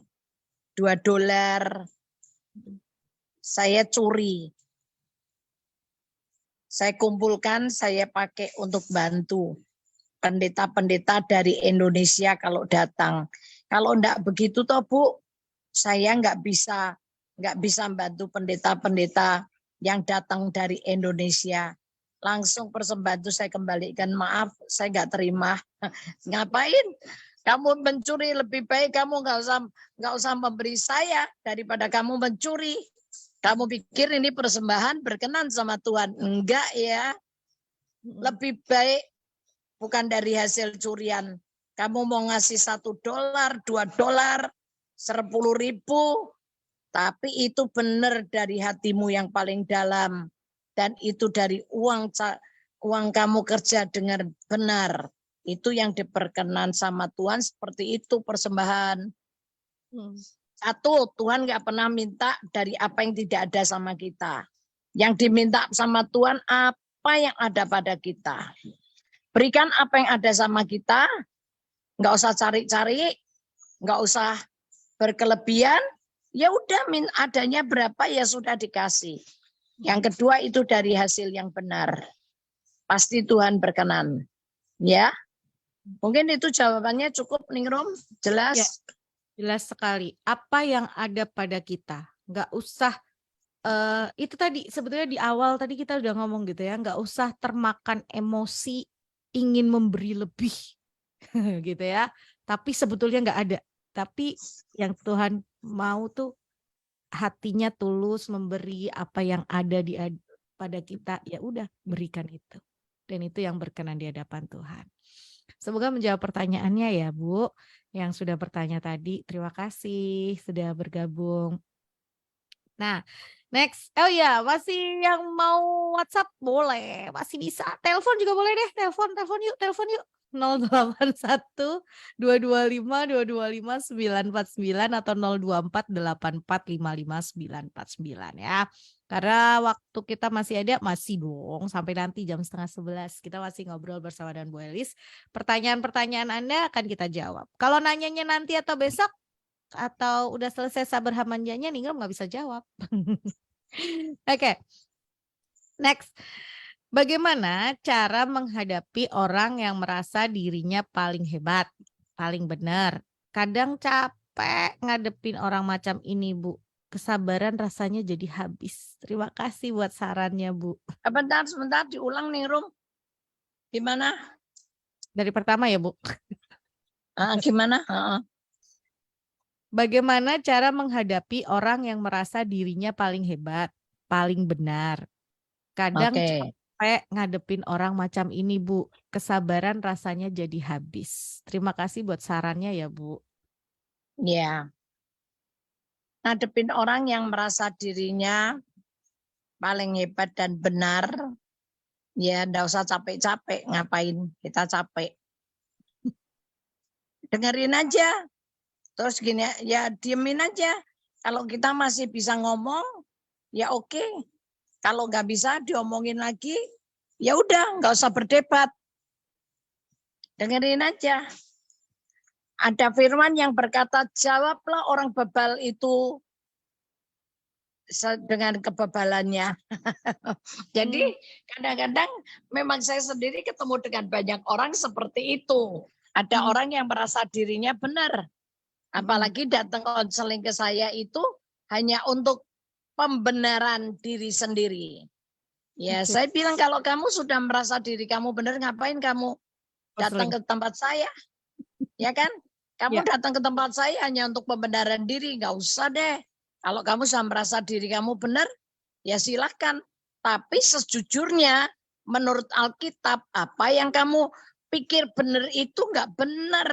saya curi. Saya kumpulkan, saya pakai untuk bantu pendeta-pendeta dari Indonesia kalau datang. Kalau enggak begitu toh Bu, saya enggak bisa bantu pendeta-pendeta yang datang dari Indonesia. Langsung persembahan itu saya kembalikan, maaf saya enggak terima. Ngapain? Kamu mencuri, lebih baik kamu enggak usah memberi saya daripada kamu mencuri. Kamu pikir ini persembahan berkenan sama Tuhan? Enggak ya. Lebih baik bukan dari hasil curian. Kamu mau ngasih $1, $2, 10.000, tapi itu benar dari hatimu yang paling dalam. Dan itu dari uang kamu kerja dengan benar. Itu yang diperkenan sama Tuhan, seperti itu persembahan. Satu, Tuhan nggak pernah minta dari apa yang tidak ada sama kita. Yang diminta sama Tuhan apa yang ada pada kita. Berikan apa yang ada sama kita, nggak usah cari-cari, nggak usah berkelebihan, ya udah adanya berapa ya sudah dikasih. Yang kedua itu dari hasil yang benar. Pasti Tuhan berkenan. Ya, mungkin itu jawabannya cukup, Ningrum, jelas. Ya. Jelas sekali. Apa yang ada pada kita, nggak usah itu tadi sebetulnya di awal tadi kita udah ngomong gitu ya, nggak usah termakan emosi ingin memberi lebih gitu ya, tapi sebetulnya nggak ada. Tapi yang Tuhan mau tuh hatinya tulus memberi apa yang ada pada kita, ya udah berikan itu. Dan itu yang berkenan di hadapan Tuhan. Semoga menjawab pertanyaannya ya Bu, yang sudah bertanya tadi. Terima kasih sudah bergabung. Nah, next. Oh ya, masih yang mau WhatsApp boleh, masih bisa. Telepon juga boleh deh, telepon yuk. 081 225 225 949 atau 024 84 55 949 ya. Karena waktu kita masih ada, masih dong sampai nanti jam 10:30 kita masih ngobrol bersama dengan Bu Elis. Pertanyaan-pertanyaan Anda akan kita jawab. Kalau nanyanya nanti atau besok atau udah selesai sabar hamanjanya, Ningrum nggak bisa jawab. Oke, next. Bagaimana cara menghadapi orang yang merasa dirinya paling hebat, paling benar? Kadang capek ngadepin orang macam ini, Bu. Kesabaran rasanya jadi habis. Terima kasih buat sarannya, Bu. Sebentar diulang nih Rum. Gimana? Dari pertama ya, Bu. Gimana? Bagaimana cara menghadapi orang yang merasa dirinya paling hebat, paling benar? Kadang Oke. capek ngadepin orang macam ini, Bu. Kesabaran rasanya jadi habis. Terima kasih buat sarannya ya, Bu. Ya. Ngadepin orang yang merasa dirinya paling hebat dan benar, ya enggak usah capek-capek. Ngapain kita capek? Dengerin aja. Terus gini, ya diemin aja. Kalau kita masih bisa ngomong, ya oke. Kalau nggak bisa diomongin lagi, ya udah nggak usah berdebat. Dengerin aja. Ada firman yang berkata, jawablah orang bebal itu dengan kebebalannya. Jadi kadang-kadang memang saya sendiri ketemu dengan banyak orang seperti itu. Ada orang yang merasa dirinya benar. Apalagi datang konseling ke saya itu hanya untuk pembenaran diri sendiri. Ya, saya bilang kalau kamu sudah merasa diri kamu benar, ngapain kamu datang ke tempat saya? Ya kan? Kamu datang ke tempat saya hanya untuk pembenaran diri, nggak usah deh. Kalau kamu sudah merasa diri kamu benar, ya silahkan. Tapi sejujurnya, menurut Alkitab, apa yang kamu pikir benar itu nggak benar.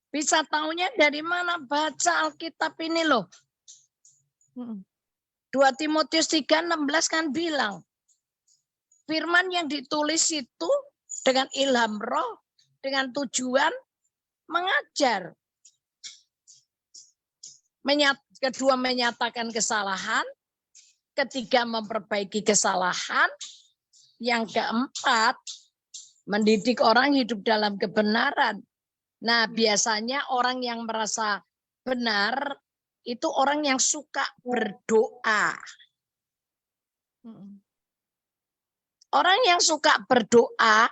Bisa taunya dari mana? Baca Alkitab ini loh. 2 Timotius 3:16 kan bilang, firman yang ditulis itu dengan ilham roh, dengan tujuan mengajar. Kedua, menyatakan kesalahan. Ketiga, memperbaiki kesalahan. Yang keempat, mendidik orang hidup dalam kebenaran. Nah, biasanya orang yang merasa benar itu orang yang suka berdoa. Orang yang suka berdoa,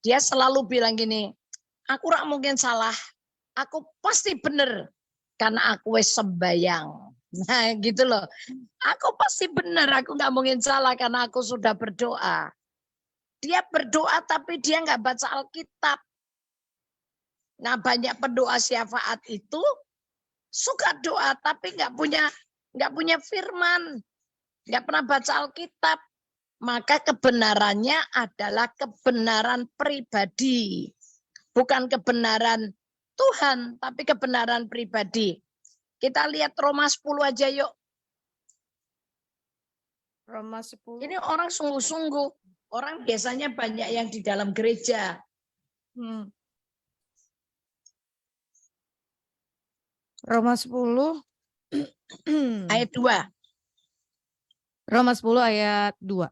dia selalu bilang gini, aku rak mungkin salah, aku pasti benar karena aku wis sembayang. Nah, gitu loh. Aku pasti benar, aku nggak mungkin salah karena aku sudah berdoa. Dia berdoa tapi dia nggak baca Alkitab. Nah, banyak pendoa syafaat itu suka doa tapi nggak punya firman, nggak pernah baca Alkitab. Maka kebenarannya adalah kebenaran pribadi, bukan kebenaran Tuhan, tapi kebenaran pribadi. Kita lihat Roma 10 aja yuk. Roma 10. Ini orang sungguh-sungguh. Orang biasanya banyak yang di dalam gereja. Roma 10 ayat 2. Roma 10 ayat 2.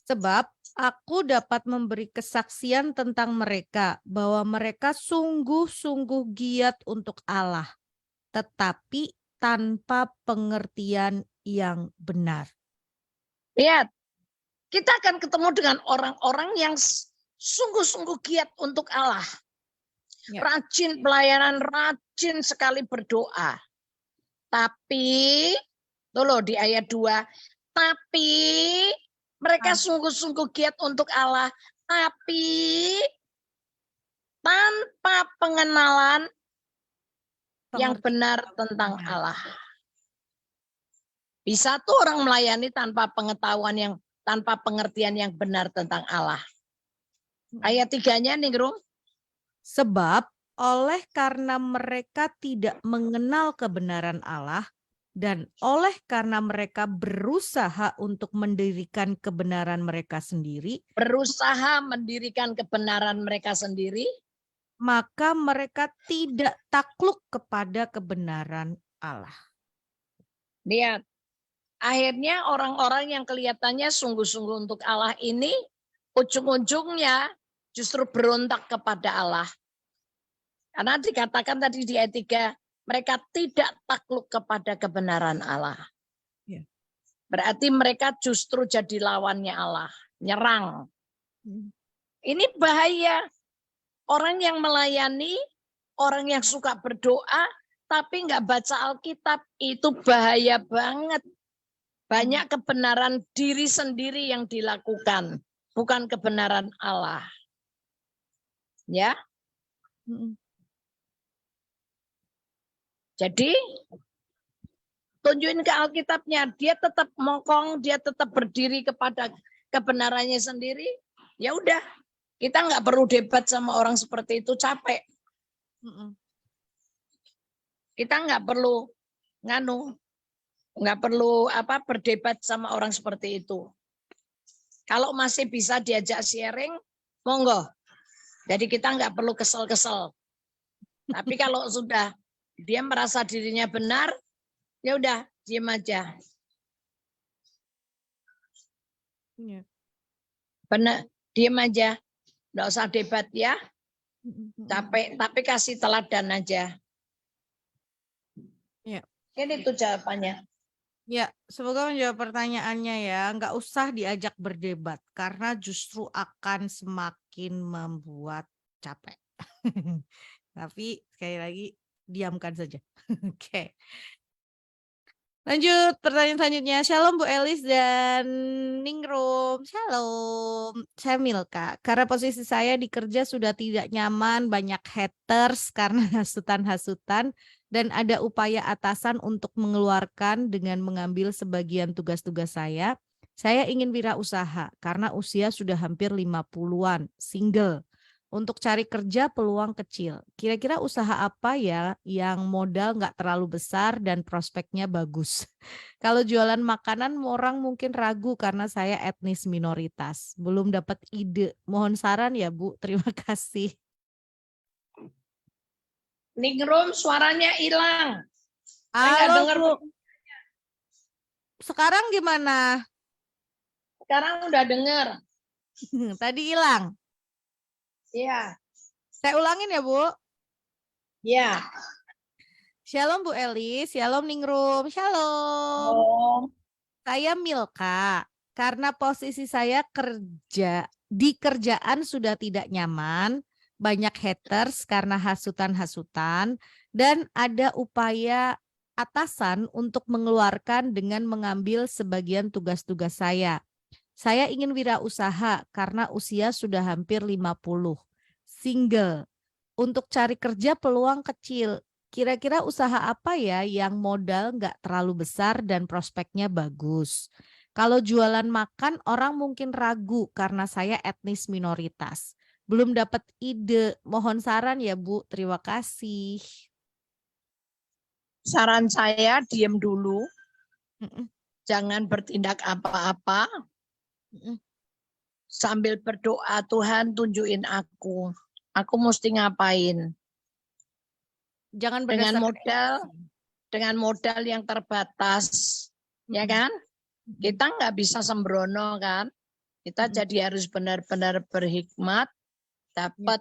Sebab aku dapat memberi kesaksian tentang mereka bahwa mereka sungguh-sungguh giat untuk Allah, tetapi tanpa pengertian yang benar. Lihat, kita akan ketemu dengan orang-orang yang sungguh-sungguh giat untuk Allah. Ya. Rajin pelayanan, rajin sekali berdoa. Tapi, tuh loh di ayat 2, tapi mereka sungguh-sungguh giat untuk Allah, tapi tanpa pengenalan yang benar tentang Allah. Bisa tuh orang melayani tanpa pengetahuan tanpa pengertian yang benar tentang Allah. Ayat 3-nya nih, Rum. Sebab oleh karena mereka tidak mengenal kebenaran Allah dan oleh karena mereka berusaha untuk mendirikan kebenaran mereka sendiri, Berusaha mendirikan kebenaran mereka sendiri, maka mereka tidak takluk kepada kebenaran Allah. lihat. Akhirnya orang-orang yang kelihatannya sungguh-sungguh untuk Allah ini ujung-ujungnya justru berontak kepada Allah. Karena dikatakan tadi di ayat 3, mereka tidak takluk kepada kebenaran Allah. Ya. Berarti mereka justru jadi lawannya Allah, nyerang. Ini bahaya. Orang yang melayani, orang yang suka berdoa, tapi nggak baca Alkitab, itu bahaya banget. Banyak kebenaran diri sendiri yang dilakukan, bukan kebenaran Allah. Ya. Jadi tunjukin ke Alkitabnya, dia tetap mongkong, dia tetap berdiri kepada kebenarannya sendiri. Ya udah, kita nggak perlu debat sama orang seperti itu, capek. Kita nggak perlu nggak perlu berdebat sama orang seperti itu. Kalau masih bisa diajak sharing, monggo. Jadi kita nggak perlu kesel-kesel. Tapi kalau sudah dia merasa dirinya benar, ya udah diam aja. Benar, diam aja. Nggak usah debat ya. Capek, tapi kasih teladan aja. Ya. Ini itu jawabannya. Ya, semoga menjawab pertanyaannya ya. Nggak usah diajak berdebat karena justru akan semakin membuat capek. Tapi sekali lagi diamkan saja. Oke. Lanjut pertanyaan selanjutnya. Shalom Bu Elis dan Ningrum. Shalom. Saya Milka. Karena posisi saya di kerja sudah tidak nyaman, banyak haters karena hasutan-hasutan dan ada upaya atasan untuk mengeluarkan dengan mengambil sebagian tugas-tugas saya. Saya ingin wirausaha karena usia sudah hampir 50-an, single. Untuk cari kerja peluang kecil. Kira-kira usaha apa ya yang modal nggak terlalu besar dan prospeknya bagus? Kalau jualan makanan orang mungkin ragu karena saya etnis minoritas. Belum dapat ide. Mohon saran ya Bu. Terima kasih. Ningrum suaranya hilang. Saya nggak Halo dengar. Bu. Sekarang gimana? Sekarang udah dengar. Tadi hilang. Iya. Saya ulangin ya Bu. Iya. Shalom Bu Elis, shalom Ningrum, shalom. Oh. Saya Milka. Karena posisi saya di kerjaan sudah tidak nyaman, banyak haters karena hasutan-hasutan, dan ada upaya atasan untuk mengeluarkan dengan mengambil sebagian tugas-tugas saya. Saya ingin wirausaha karena usia sudah hampir 50. Single. Untuk cari kerja peluang kecil. Kira-kira usaha apa ya yang modal nggak terlalu besar dan prospeknya bagus? Kalau jualan makan orang mungkin ragu karena saya etnis minoritas. Belum dapat ide. Mohon saran ya Bu. Terima kasih. Saran saya diam dulu. Jangan bertindak apa-apa. Sambil berdoa, Tuhan tunjukin aku. Aku mesti ngapain. Jangan dengan modal yang terbatas. Ya kan? Kita nggak bisa sembrono kan. Kita jadi harus benar-benar berhikmat. Dapat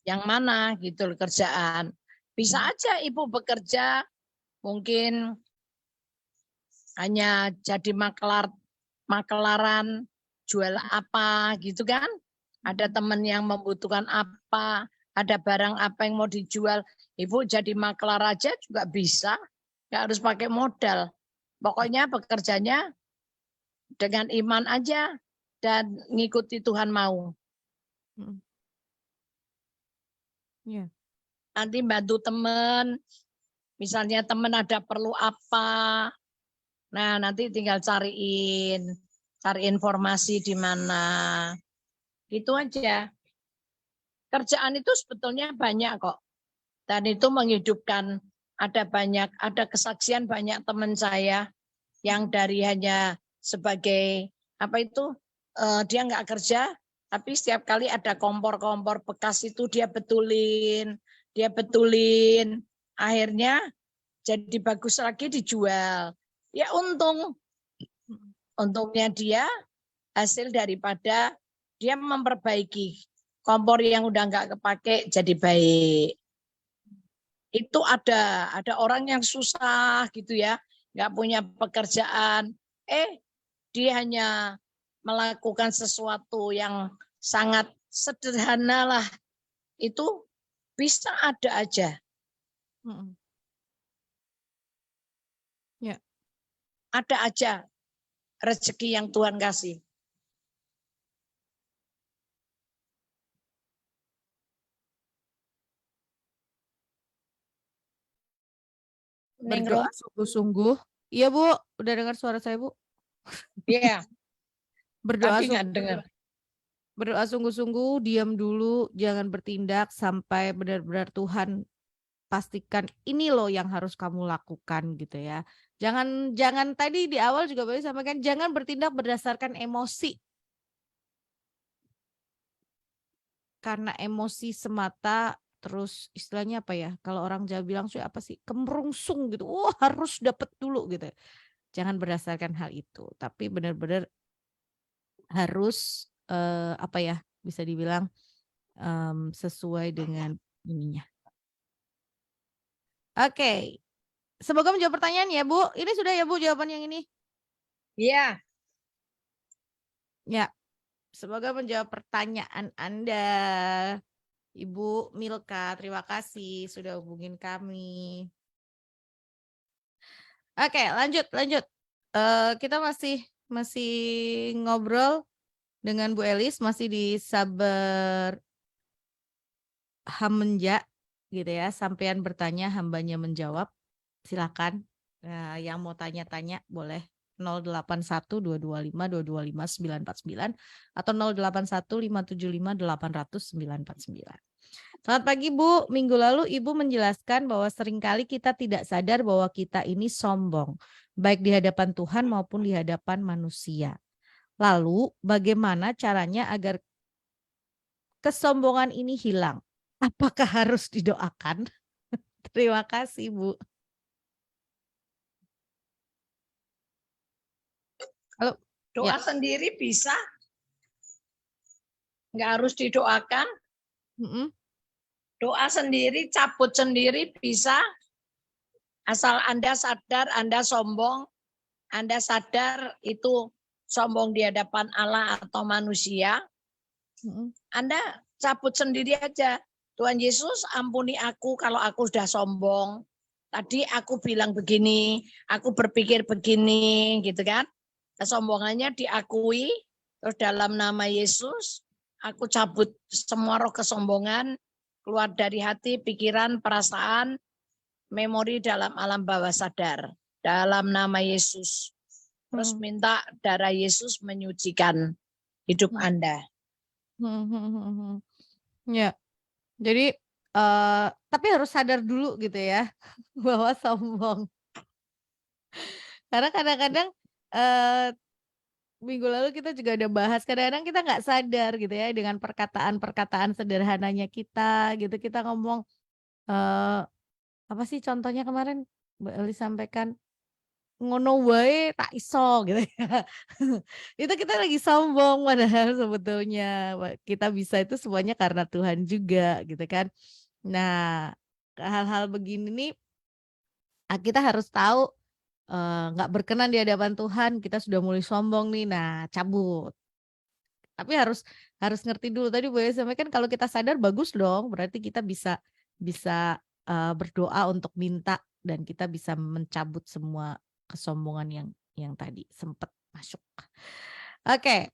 yang mana gitu loh kerjaan. Bisa aja ibu bekerja mungkin hanya jadi makelaran jual apa gitu kan. Ada teman yang membutuhkan apa. ada barang apa yang mau dijual, Ibu jadi maklar aja juga bisa, nggak harus pakai modal. Pokoknya bekerjanya dengan iman aja dan ngikuti Tuhan mau. Ya. Nanti bantu teman, misalnya teman ada perlu apa, nah nanti tinggal cari informasi di mana. Itu aja. Kerjaan itu sebetulnya banyak kok. Dan itu menghidupkan, ada kesaksian banyak teman saya yang dari hanya sebagai dia nggak kerja, tapi setiap kali ada kompor-kompor bekas itu dia betulin, akhirnya jadi bagus lagi dijual. Ya untungnya dia hasil daripada dia memperbaiki kompor yang udah nggak kepake jadi baik. Itu ada orang yang susah gitu ya, nggak punya pekerjaan, dia hanya melakukan sesuatu yang sangat sederhana lah, itu bisa ada aja. Ya. Ada aja rezeki yang Tuhan kasih. Berdoa sungguh-sungguh. Iya Bu, udah dengar suara saya Bu? Iya. Berdoa Tadi nggak dengar. Berdoa sungguh-sungguh, diam dulu, jangan bertindak sampai benar-benar Tuhan pastikan ini loh yang harus kamu lakukan gitu ya. Jangan tadi di awal juga Bapak sampaikan jangan bertindak berdasarkan emosi. Karena emosi semata terus istilahnya apa ya? Kalau orang Jawa bilang sih apa sih? Kemerungsung gitu. Wah, harus dapat dulu gitu. Jangan berdasarkan hal itu, tapi benar-benar harus apa ya? Bisa dibilang sesuai dengan ininya. Oke. Semoga menjawab pertanyaan ya, Bu. Ini sudah ya, Bu, jawaban yang ini? Iya. Ya. Semoga menjawab pertanyaan Anda. Ibu Milka, terima kasih sudah hubungin kami. Oke, lanjut. Kita masih ngobrol dengan Bu Elis, masih di Sabar Hamenja gitu ya. Sampean bertanya, hambanya menjawab. Silakan. Yang mau tanya-tanya boleh 081225225949 atau 081575800949. Selamat pagi Bu, minggu lalu Ibu menjelaskan bahwa seringkali kita tidak sadar bahwa kita ini sombong, baik di hadapan Tuhan maupun di hadapan manusia. Lalu bagaimana caranya agar kesombongan ini hilang? Apakah harus didoakan? Terima kasih Bu. Halo. Doa sendiri bisa, nggak harus didoakan. Doa sendiri, cabut sendiri bisa, asal Anda sadar Anda sombong, Anda sadar itu sombong di hadapan Allah atau manusia, Anda cabut sendiri aja. Tuhan Yesus ampuni aku kalau aku sudah sombong. Tadi aku bilang begini, aku berpikir begini, gitu kan. Kesombongannya diakui, terus dalam nama Yesus, aku cabut semua roh kesombongan, keluar dari hati, pikiran, perasaan, memori dalam alam bawah sadar. Dalam nama Yesus. Terus minta darah Yesus menyucikan hidup Anda. Ya, jadi tapi harus sadar dulu gitu ya bahwa sombong. Karena kadang-kadang minggu lalu kita juga udah bahas kadang-kadang kita nggak sadar gitu ya dengan perkataan-perkataan sederhananya kita gitu kita ngomong apa sih contohnya kemarin Mbak Eli sampaikan ngono wae tak iso gitu ya. Itu kita lagi sombong padahal sebetulnya kita bisa itu semuanya karena Tuhan juga gitu kan. Nah, hal-hal begini nih kita harus tahu nggak berkenan di hadapan Tuhan, kita sudah mulai sombong nih. Nah, cabut. Tapi harus ngerti dulu tadi Bu Ella sampaikan kalau kita sadar bagus dong, berarti kita bisa bisa, berdoa untuk minta dan kita bisa mencabut semua kesombongan yang tadi sempat masuk. Oke,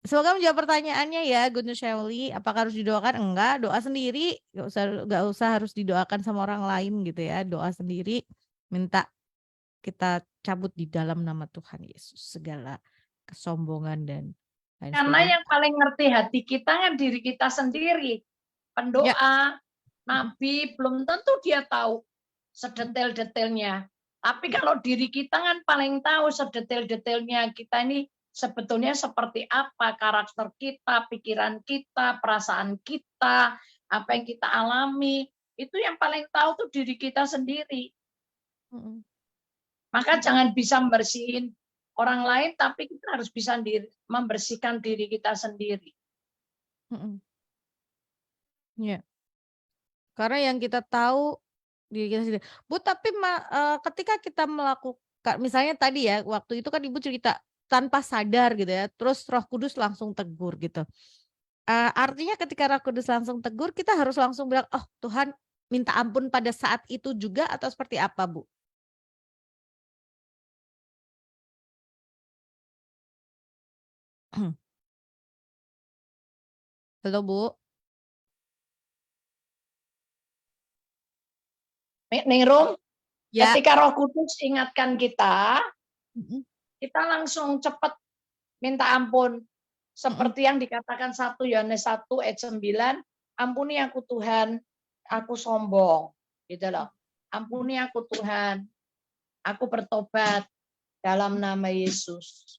semoga menjawab pertanyaannya ya Good News Family, apakah harus didoakan? Enggak, doa sendiri, nggak usah harus didoakan sama orang lain gitu ya, doa sendiri, minta kita cabut di dalam nama Tuhan Yesus segala kesombongan dan lain Karena sebagainya. yang paling ngerti hati kita kan diri kita sendiri. Ya. Pendoa, nabi, belum tentu dia tahu sedetail-detailnya. Tapi kalau diri kita kan paling tahu sedetail-detailnya kita ini sebetulnya seperti apa karakter kita, pikiran kita, perasaan kita, apa yang kita alami. Itu yang paling tahu tuh diri kita sendiri. Mhm. Maka jangan bisa membersihin orang lain, tapi kita harus bisa membersihkan diri kita sendiri. Mhm. Iya. Karena yang kita tahu diri kita sendiri. Bu, tapi ketika kita melakukan misalnya tadi ya, waktu itu kan Ibu cerita tanpa sadar gitu ya, terus Roh Kudus langsung tegur gitu. Artinya ketika Roh Kudus langsung tegur, kita harus langsung bilang, "Oh, Tuhan minta ampun pada saat itu juga," atau seperti apa, Bu? Halo, Bu? Ningrum, Ya. ketika Roh Kudus ingatkan kita, Mhm, kita langsung cepat minta ampun. mhm, Seperti yang dikatakan 1 Yohanes 1 ayat 9, ampuni aku Tuhan, aku sombong. Gitu loh. Ampuni aku Tuhan, aku bertobat dalam nama Yesus.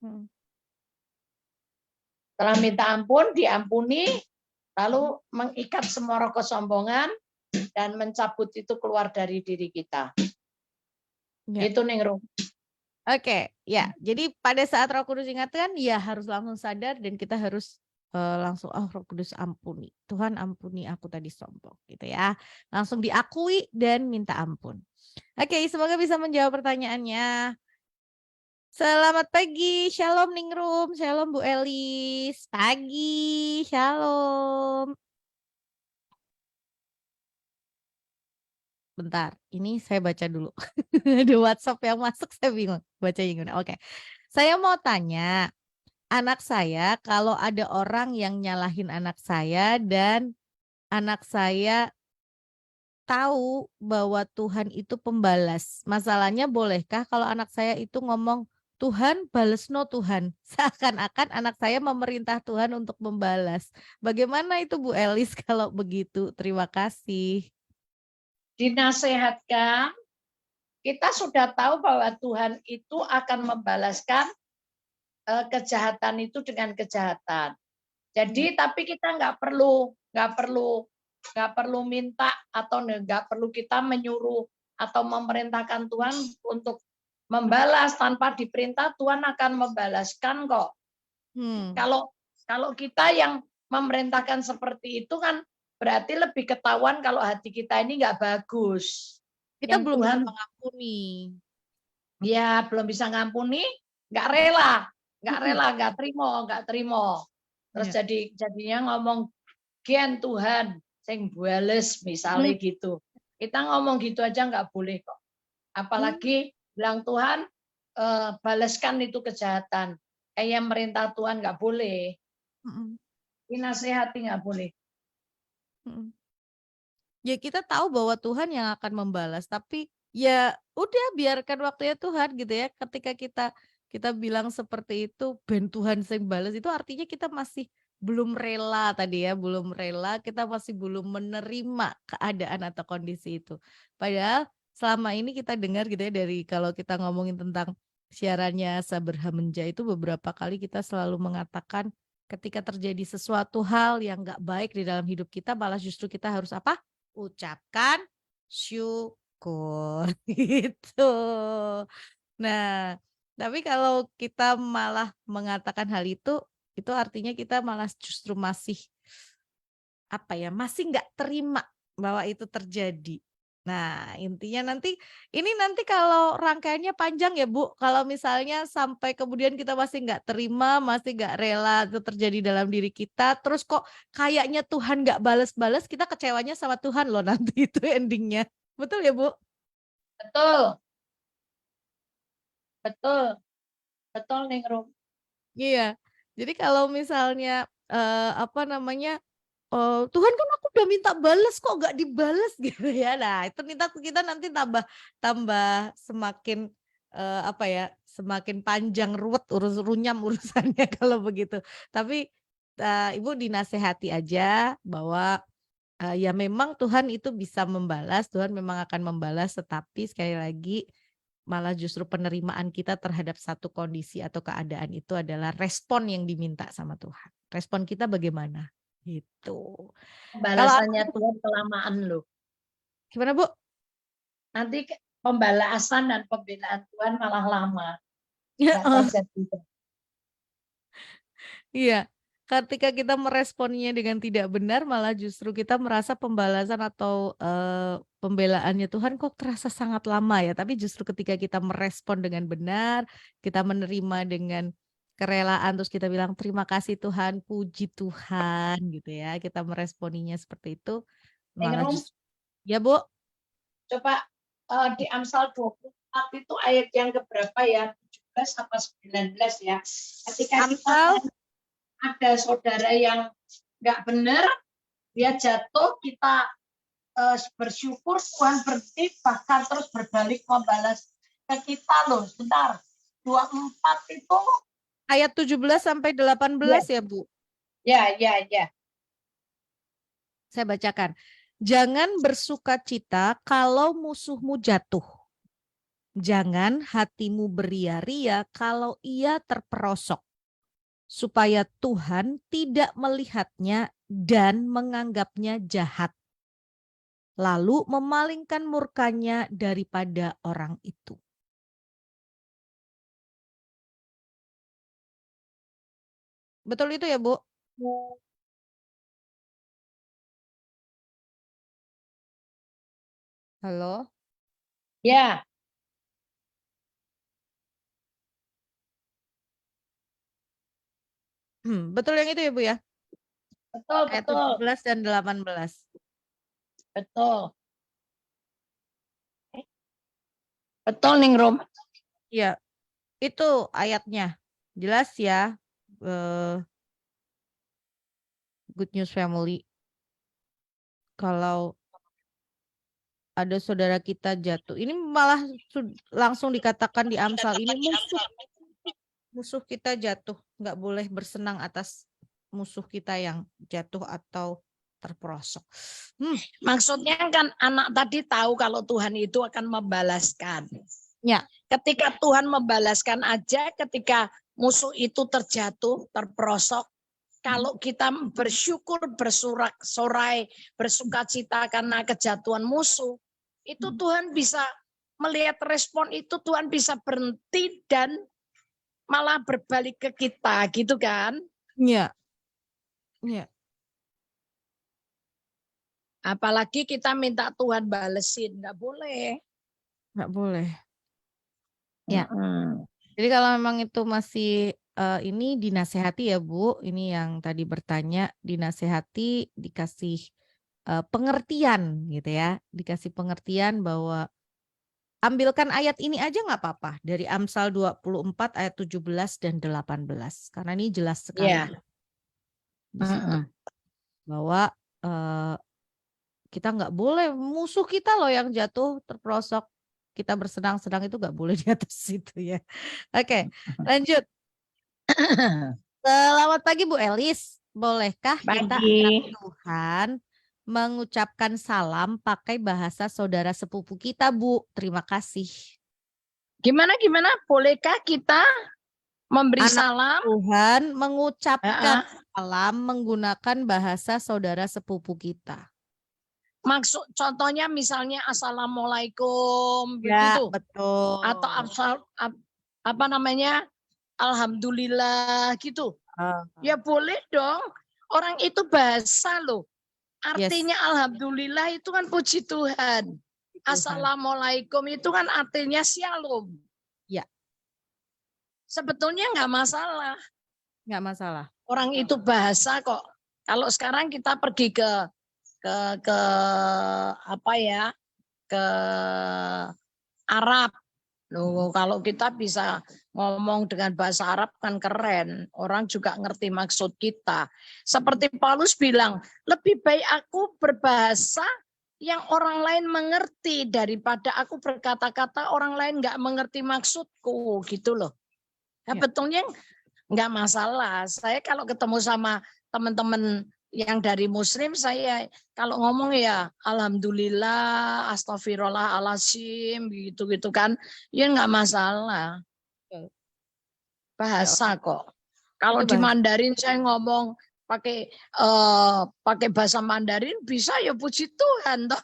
mhm, Setelah minta ampun, diampuni, lalu mengikat semua roh kesombongan dan mencabut itu keluar dari diri kita. ya. Itu Ningrum. Oke, ya. Jadi pada saat Roh Kudus ingatkan, ya harus langsung sadar dan kita harus langsung, oh Roh Kudus ampuni, Tuhan ampuni aku tadi sombong, gitu ya. Langsung diakui dan minta ampun. Oke, semoga bisa menjawab pertanyaannya. Selamat pagi, shalom Ningrum, shalom Bu Elis, pagi, shalom. Bentar, ini saya baca dulu. Ada WhatsApp yang masuk, saya bingung bacanya gimana. Oke, saya mau tanya. Anak saya, kalau ada orang yang nyalahin anak saya dan anak saya tahu bahwa Tuhan itu pembalas. Masalahnya bolehkah kalau anak saya itu ngomong, Tuhan bales no Tuhan. Seakan-akan anak saya memerintah Tuhan untuk membalas. Bagaimana itu Bu Elis kalau begitu? Terima kasih. Dinasehatkan, kita sudah tahu bahwa Tuhan itu akan membalaskan kejahatan itu dengan kejahatan. Ya. Jadi tapi kita nggak perlu minta atau nggak perlu kita menyuruh atau memerintahkan Tuhan untuk membalas. Tanpa diperintah Tuhan akan membalaskan kok. Hmm. Kalau kita yang memerintahkan seperti itu kan berarti lebih ketahuan kalau hati kita ini nggak bagus. Kita Yang belum bisa Tuhan mengampuni. ya belum bisa ngampuni, nggak rela, nggak terima. Terus Ya. jadinya ngomong Gen Tuhan sing bales Hmm. misalnya gitu. Kita ngomong gitu aja nggak boleh kok. Hmm. Apalagi bilang Tuhan baleskan itu kejahatan. Kayak merintah Tuhan nggak boleh. Hmm. Dinasehati nggak boleh. Hmm. Ya kita tahu bahwa Tuhan yang akan membalas, tapi ya udah biarkan waktunya Tuhan gitu ya. Ketika kita bilang seperti itu, ben Tuhan yang balas itu artinya kita masih belum rela tadi ya, belum rela, kita masih belum menerima keadaan atau kondisi itu. Padahal selama ini kita dengar gitu ya dari kalau kita ngomongin tentang siarannya Saberha Menja itu beberapa kali kita selalu mengatakan ketika terjadi sesuatu hal yang nggak baik di dalam hidup kita, malah justru kita harus apa? Ucapkan syukur gitu. Nah, tapi kalau kita malah mengatakan hal itu artinya kita malah justru masih apa ya, masih nggak terima bahwa itu terjadi. Nah, intinya nanti kalau rangkaiannya panjang ya Bu, kalau misalnya sampai kemudian kita masih nggak terima, masih nggak rela itu terjadi dalam diri kita, terus kok kayaknya Tuhan nggak bales-bales, kita kecewanya sama Tuhan loh nanti itu endingnya. Betul ya Bu? Betul, betul, betul Ningrum. Iya. Jadi kalau misalnya, apa namanya, Tuhan kan aku udah minta bales kok nggak dibales gitu ya. Nah itu kita nanti tambah tambah semakin, apa ya, semakin panjang runyam urusannya kalau begitu. Tapi, Ibu dinasehati aja bahwa, ya memang Tuhan itu bisa membalas, Tuhan memang akan membalas, tetapi sekali lagi malah justru penerimaan kita terhadap satu kondisi atau keadaan itu adalah respon yang diminta sama Tuhan. Respon kita bagaimana? Gitu. Kalau Pembalasannya Tuhan kelamaan loh. gimana Bu? Nanti pembalasan dan pembelaan Tuhan malah lama. Nggak Heeh, terjadi. iya. Ketika kita meresponnya dengan tidak benar, malah justru kita merasa pembalasan atau, pembelaannya Tuhan kok terasa sangat lama ya, tapi justru ketika kita merespon dengan benar, kita menerima dengan kerelaan, terus kita bilang, "Terima kasih Tuhan, puji Tuhan," gitu ya, kita meresponinya seperti itu, malah Ningrum, ya Bu? coba di Amsal 24 itu ayat yang keberapa ya? 17 apa 19 ya? Ketika kita Amsal ada saudara yang nggak benar, dia jatuh, kita bersyukur Tuhan berhenti, bahkan terus berbalik membalas ke kita loh. Sebentar, 24 itu ayat 17 sampai 18 ya, ya Bu? ya. Saya bacakan. Jangan bersukacita kalau musuhmu jatuh. Jangan hatimu beria-ria kalau ia terperosok. Supaya Tuhan tidak melihatnya dan menganggapnya jahat. Lalu memalingkan murkanya daripada orang itu. Betul itu ya Bu? Halo? Ya, Betul yang itu ya Bu ya? betul, Ayat betul, 17 dan 18. betul. Betul, Ningrum. Iya, itu ayatnya. Jelas ya, Good News Family. Kalau ada saudara kita jatuh, ini malah langsung dikatakan di Amsal ini musuh kita jatuh, nggak boleh bersenang atas musuh kita yang jatuh atau terperosok. Maksudnya kan anak tadi tahu kalau Tuhan itu akan membalaskan. Ya, Ketika Tuhan membalaskan aja, ketika musuh itu terjatuh, terperosok, kalau kita bersyukur, bersorak-sorai, bersukacita karena kejatuhan musuh, itu Tuhan bisa melihat respon itu, Tuhan bisa berhenti dan malah berbalik ke kita, gitu kan? ya, ya, Apalagi kita minta Tuhan balesin, nggak boleh. nggak boleh. Ya, Mm-mm. jadi kalau memang itu masih ini dinasehati ya Bu, ini yang tadi bertanya dinasehati, dikasih pengertian gitu ya, dikasih pengertian bahwa ambilkan ayat ini aja nggak apa-apa dari Amsal 24 ayat 17 dan 18 karena ini jelas sekali Ya. di situ bahwa kita nggak boleh musuh kita loh yang jatuh terperosok, kita bersenang-senang itu nggak boleh di atas situ ya. Oke, lanjut. Selamat pagi Bu Elis. Bolehkah kita anak Pagi. Tuhan mengucapkan salam pakai bahasa saudara sepupu kita Bu? Terima kasih. Gimana? Bolehkah kita memberi Anak salam? Tuhan mengucapkan Ya, salam menggunakan bahasa saudara sepupu kita. maksud contohnya misalnya assalamualaikum Ya, begitu, betul. atau apa namanya alhamdulillah gitu. Ya boleh dong. Orang itu bahasa loh. Yes, Artinya alhamdulillah itu kan puji Tuhan. Assalamualaikum itu kan artinya shalom. Ya. Sebetulnya nggak masalah. Nggak masalah. Orang itu bahasa kok. Kalau sekarang kita pergi ke apa ya, ke Arab. Loh, kalau kita bisa ngomong dengan bahasa Arab kan keren. Orang juga ngerti maksud kita. Seperti Paulus bilang, lebih baik aku berbahasa yang orang lain mengerti daripada aku berkata-kata orang lain nggak mengerti maksudku gitu loh. Ya, betulnya nggak masalah. Saya kalau ketemu sama teman-teman yang dari Muslim, saya kalau ngomong ya alhamdulillah, astagfirullahaladzim, gitu-gitu kan, ya nggak masalah. Bahasa kok. Kalau di Mandarin saya ngomong pakai bahasa Mandarin bisa ya puji Tuhan toh.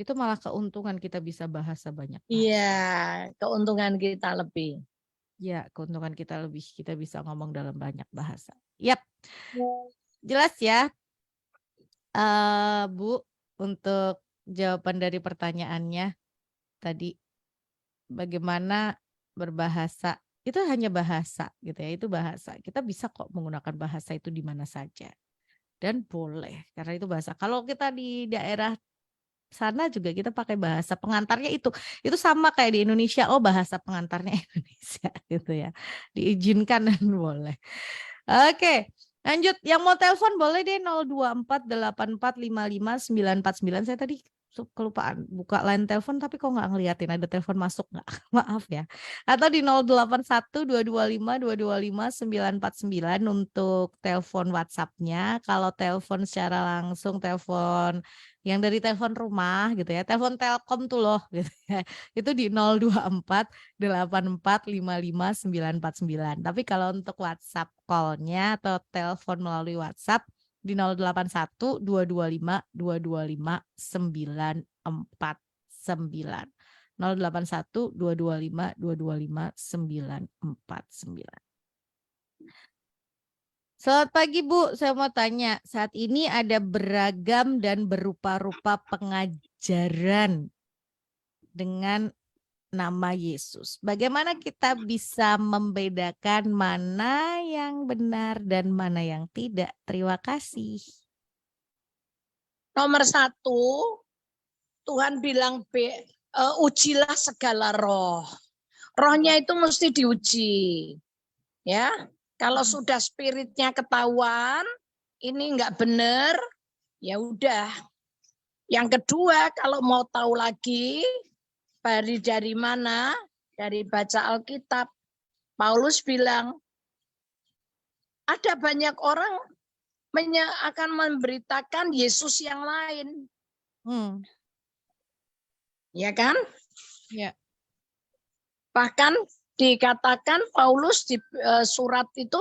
Itu malah keuntungan kita bisa bahasa banyak. Iya, keuntungan kita lebih. Ya, keuntungan kita lebih, kita bisa ngomong dalam banyak bahasa. Yap, jelas ya, Bu, untuk jawaban dari pertanyaannya tadi, bagaimana berbahasa, itu hanya bahasa gitu ya, itu bahasa. Kita bisa kok menggunakan bahasa itu di mana saja. Dan boleh, karena itu bahasa. Kalau kita di daerah sana juga kita pakai bahasa pengantarnya itu sama kayak di Indonesia. Oh, bahasa pengantarnya Indonesia gitu ya, diizinkan dan boleh. Oke, lanjut. Yang mau telepon boleh deh 02484559949. Saya tadi kelupaan buka line telepon tapi kok nggak ngeliatin ada telepon masuk nggak. Maaf ya. Atau di 081225225949 untuk telepon WhatsApp-nya. Kalau telepon secara langsung, telepon yang dari telepon rumah gitu ya, telepon Telkom tuh loh gitu ya. Itu di 02484559949. Tapi kalau untuk WhatsApp call-nya atau telepon melalui WhatsApp di 081225225949. 081225225949. Selamat pagi Bu, saya mau tanya, saat ini ada beragam dan berupa-rupa pengajaran dengan nama Yesus. Bagaimana kita bisa membedakan mana yang benar dan mana yang tidak? Terima kasih. Nomor 1, Tuhan bilang ujilah segala roh. Rohnya itu mesti diuji. Ya, kalau sudah spiritnya ketahuan, ini enggak benar, ya udah. Yang kedua, kalau mau tahu lagi, dari mana? Dari baca Alkitab. Paulus bilang, ada banyak orang akan memberitakan Yesus yang lain. Ya kan? Ya. Bahkan dikatakan Paulus di surat itu,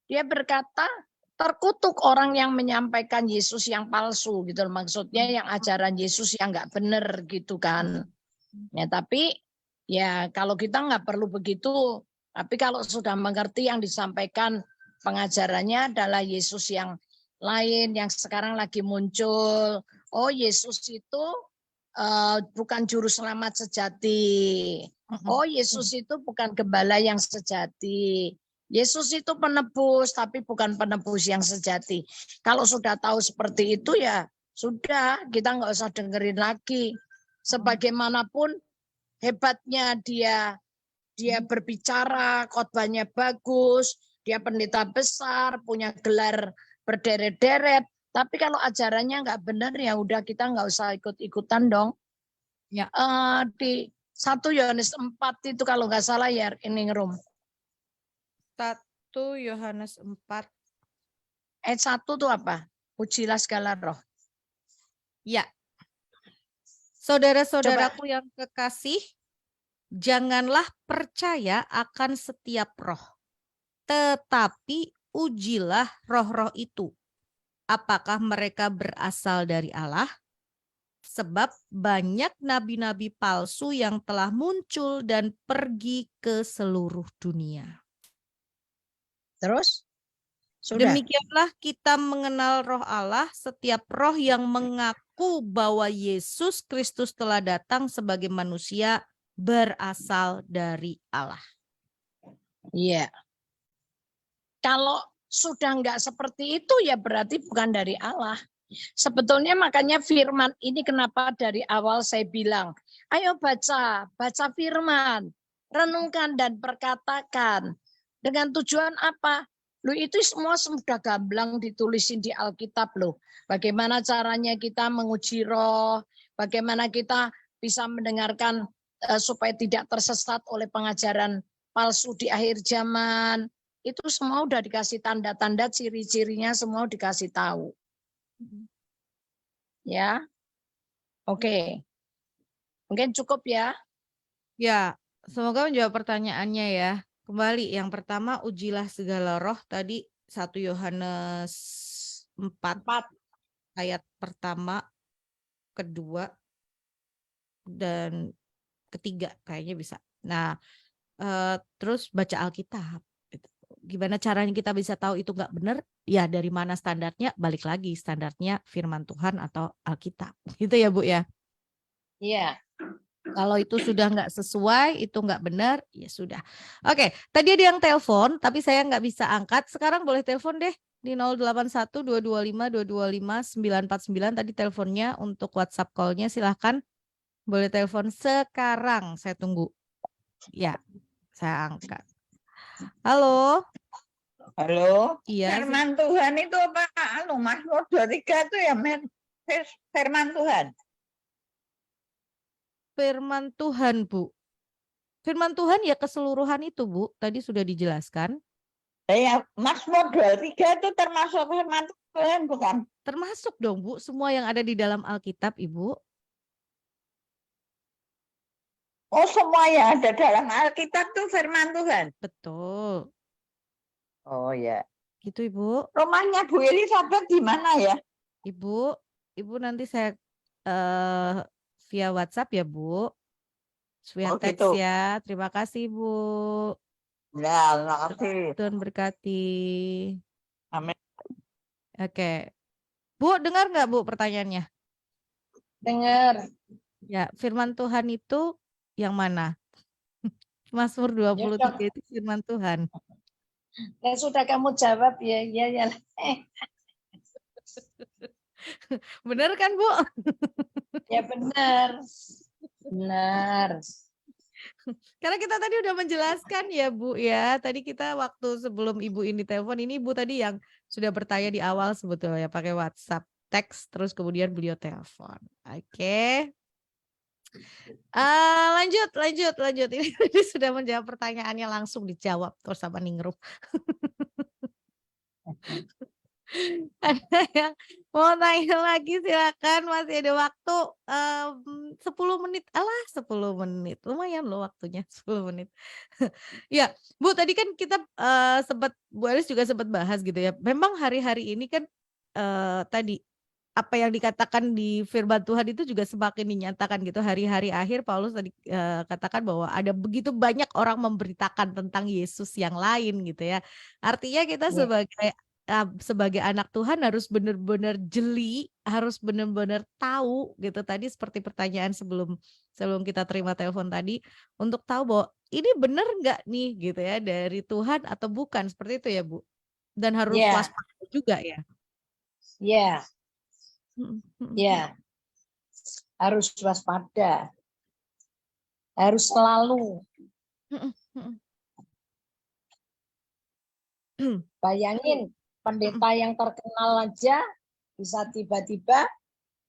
dia berkata, terkutuk orang yang menyampaikan Yesus yang palsu gitu. Maksudnya yang ajaran Yesus yang nggak benar gitu kan. Ya, tapi ya kalau kita nggak perlu begitu. Tapi kalau sudah mengerti yang disampaikan pengajarannya adalah Yesus yang lain yang sekarang lagi muncul. Oh, Yesus itu bukan juru selamat sejati. Oh, Yesus itu bukan gembala yang sejati. Yesus itu penebus, tapi bukan penebus yang sejati. Kalau sudah tahu seperti itu ya sudah, kita nggak usah dengerin lagi. Sebagaimanapun hebatnya dia berbicara, khotbahnya bagus, dia pendeta besar, punya gelar berderet-deret. Tapi kalau ajarannya nggak benar ya udah kita nggak usah ikut-ikutan dong. Ya. Di 1 Yohanes 4 itu kalau nggak salah ya ini room. 1 Yohanes 4 ayat 1 tuh apa? Ujilah segala roh. Ya. Saudara-saudaraku yang kekasih, janganlah percaya akan setiap roh, tetapi ujilah roh-roh itu. Apakah mereka berasal dari Allah? Sebab banyak nabi-nabi palsu yang telah muncul dan pergi ke seluruh dunia. Terus? Sudah. Demikianlah kita mengenal roh Allah, setiap roh yang mengaku bahwa Yesus Kristus telah datang sebagai manusia berasal dari Allah. Iya. Kalau sudah enggak seperti itu ya berarti bukan dari Allah. Sebetulnya makanya firman ini kenapa dari awal saya bilang, ayo baca firman, renungkan dan perkatakan. Dengan tujuan apa? Loh itu semua sudah gamblang ditulisin di Alkitab loh. Bagaimana caranya kita menguji roh, bagaimana kita bisa mendengarkan supaya tidak tersesat oleh pengajaran palsu di akhir zaman. Itu semua udah dikasih tanda-tanda, ciri-cirinya semua dikasih tahu. Ya, oke. Mungkin cukup ya. Ya, semoga menjawab pertanyaannya ya. Kembali, yang pertama ujilah segala roh tadi 1 Yohanes 4 ayat pertama, kedua, dan ketiga kayaknya bisa. Nah, terus baca Alkitab. Gitu. Gimana caranya kita bisa tahu itu nggak benar? Ya dari mana standarnya? Balik lagi standarnya firman Tuhan atau Alkitab. Gitu ya Bu ya? Iya. Kalau itu sudah nggak sesuai, itu nggak benar, ya sudah. Oke, tadi ada yang telepon, tapi saya nggak bisa angkat. Sekarang boleh telepon deh di 081 225 225 949. Tadi teleponnya untuk WhatsApp call-nya silahkan. Boleh telepon sekarang, saya tunggu. Ya, saya angkat. Halo. Halo. Iya. Firman Tuhan itu apa? Mazmur 23 itu ya firman Tuhan. Firman Tuhan, Bu. Firman Tuhan ya keseluruhan itu, Bu. Tadi sudah dijelaskan. Ya, Mazmur 23 itu termasuk firman Tuhan, bukan? Termasuk dong, Bu. Semua yang ada di dalam Alkitab, Ibu. Oh, semua yang ada dalam Alkitab itu firman Tuhan. Betul. Oh ya. Gitu, Ibu. Rumahnya Bu Elizabeth di mana ya? Ibu nanti saya via WhatsApp ya, Bu. Via teks gitu. ya. Terima kasih, Bu. Ya, terima kasih. Tuhan berkati. Amin. Oke. Bu, dengar nggak, Bu, pertanyaannya? Dengar. Ya, firman Tuhan itu yang mana? Mazmur 23 itu firman Tuhan. Ya sudah kamu jawab ya, ya. Benar kan, Bu? Ya benar. Benar. Karena kita tadi udah menjelaskan ya, Bu ya. Tadi kita waktu sebelum Ibu ini telepon, ini Ibu tadi yang sudah bertanya di awal sebetulnya pakai WhatsApp teks terus kemudian beliau telepon. Oke. Lanjut. Ini sudah menjawab pertanyaannya, langsung dijawab terus sama Ningrum. Ada yang mau tanya lagi silakan, masih ada waktu 10 menit. Alah, 10 menit. Lumayan loh waktunya 10 menit. Ya, Bu, tadi kan kita Bu Elis juga sempat bahas gitu ya. Memang hari-hari ini kan tadi apa yang dikatakan di firman Tuhan itu juga semakin dinyatakan gitu. Hari-hari akhir Paulus tadi katakan bahwa ada begitu banyak orang memberitakan tentang Yesus yang lain gitu ya. Artinya kita sebagai anak Tuhan harus benar-benar jeli, harus benar-benar tahu gitu. Tadi seperti pertanyaan sebelum kita terima telepon tadi, untuk tahu bahwa ini benar nggak nih gitu ya dari Tuhan atau bukan, seperti itu ya, Bu. Dan harus waspada juga ya. Ya. Ya, harus waspada, harus selalu. Bayangin, pendeta yang terkenal aja bisa tiba-tiba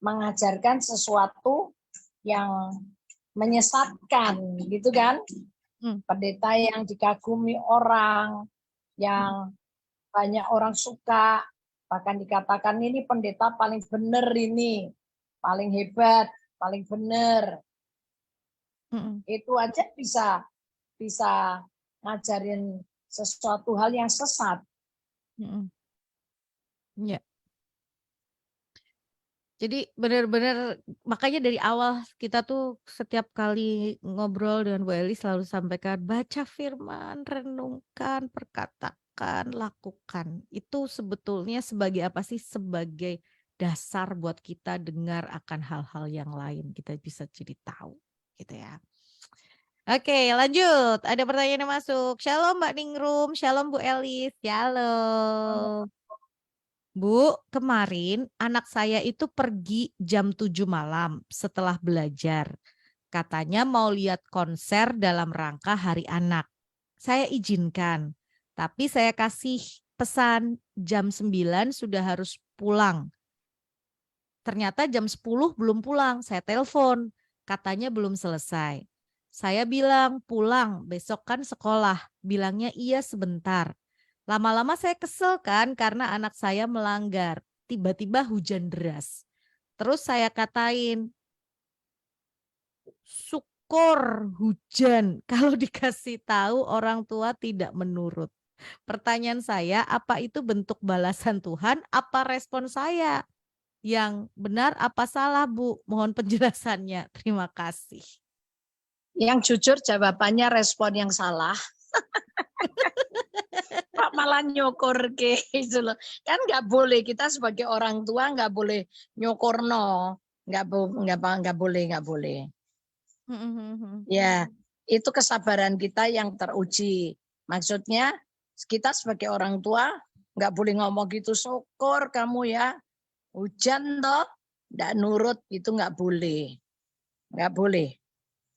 mengajarkan sesuatu yang menyesatkan, gitu kan? Pendeta yang dikagumi orang, yang banyak orang suka, bahkan dikatakan ini pendeta paling benar ini, paling hebat, paling benar. Itu aja bisa ngajarin sesuatu hal yang sesat. Ya. Jadi benar-benar makanya dari awal kita tuh setiap kali ngobrol dengan Bu Eli selalu sampaikan baca firman, renungkan, perkatakan. katakan, lakukan. Itu sebetulnya sebagai apa sih? Sebagai dasar buat kita dengar akan hal-hal yang lain. Kita bisa jadi tahu gitu ya. Oke, lanjut. Ada pertanyaan yang masuk. Shalom Mbak Ningrum, shalom Bu Elis, shalom. Bu, kemarin anak saya itu pergi jam 7 malam setelah belajar. Katanya mau lihat konser dalam rangka Hari Anak. Saya izinkan, tapi saya kasih pesan jam 9 sudah harus pulang. Ternyata jam 10 belum pulang, saya telepon, katanya belum selesai. Saya bilang pulang, besok kan sekolah. Bilangnya iya sebentar. Lama-lama saya kesel kan karena anak saya melanggar. Tiba-tiba hujan deras. Terus saya katain, syukur hujan kalau dikasih tahu orang tua tidak menurut. Pertanyaan saya, apa itu bentuk balasan Tuhan? Apa respon saya? Yang benar apa salah, Bu? Mohon penjelasannya. Terima kasih. Yang jujur jawabannya respon yang salah. Kok malah nyukur ke gitu loh. Kan nggak boleh, kita sebagai orang tua nggak boleh nyukurno. Nggak boleh. Ya, itu kesabaran kita yang teruji. Maksudnya kita sebagai orang tua nggak boleh ngomong gitu, syukur kamu ya. Hujan toh, nggak nurut, itu nggak boleh. Nggak boleh.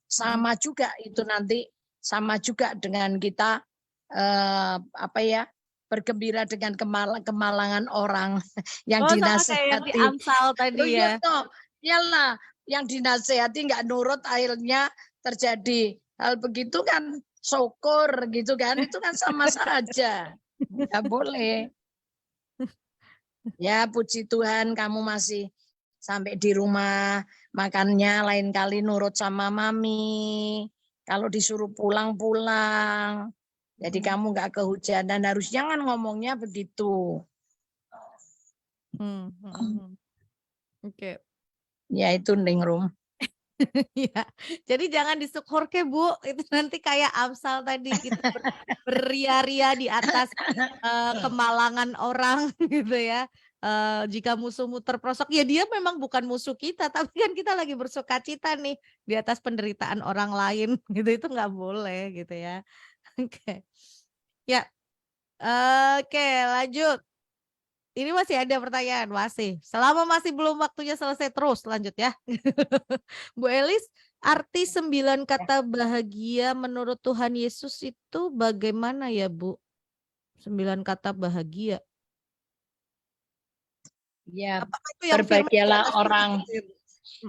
Sama juga itu nanti, sama juga dengan kita bergembira dengan kemalangan orang yang Sama kayak yang di dinasehati. Amsal tadi Loh ya. iya toh, iyalah yang dinasehati nggak nurut akhirnya terjadi hal begitu kan syukur gitu kan, itu kan sama saja. Nggak boleh. Ya puji Tuhan kamu masih sampai di rumah, makannya lain kali nurut sama mami. Kalau disuruh pulang. Jadi kamu nggak kehujanan, harusnya kan ngomongnya begitu. Oke. Ya itu Ningrum. Ya, jadi jangan disyukur ke Bu, itu nanti kayak Amsal tadi kita beria-ria di atas kemalangan orang gitu ya. Jika musuhmu terperosok, ya dia memang bukan musuh kita, tapi kan kita lagi bersukacita nih di atas penderitaan orang lain gitu, itu nggak boleh gitu ya. Oke. Ya, oke lanjut. Ini masih ada pertanyaan, masih. Selama masih belum waktunya selesai terus, lanjut ya. Bu Elis, arti 9 kata bahagia menurut Tuhan Yesus itu bagaimana ya, Bu? 9 kata bahagia. Ya, Apakah itu yang firman di berbahagialah atas orang itu ya, Bu?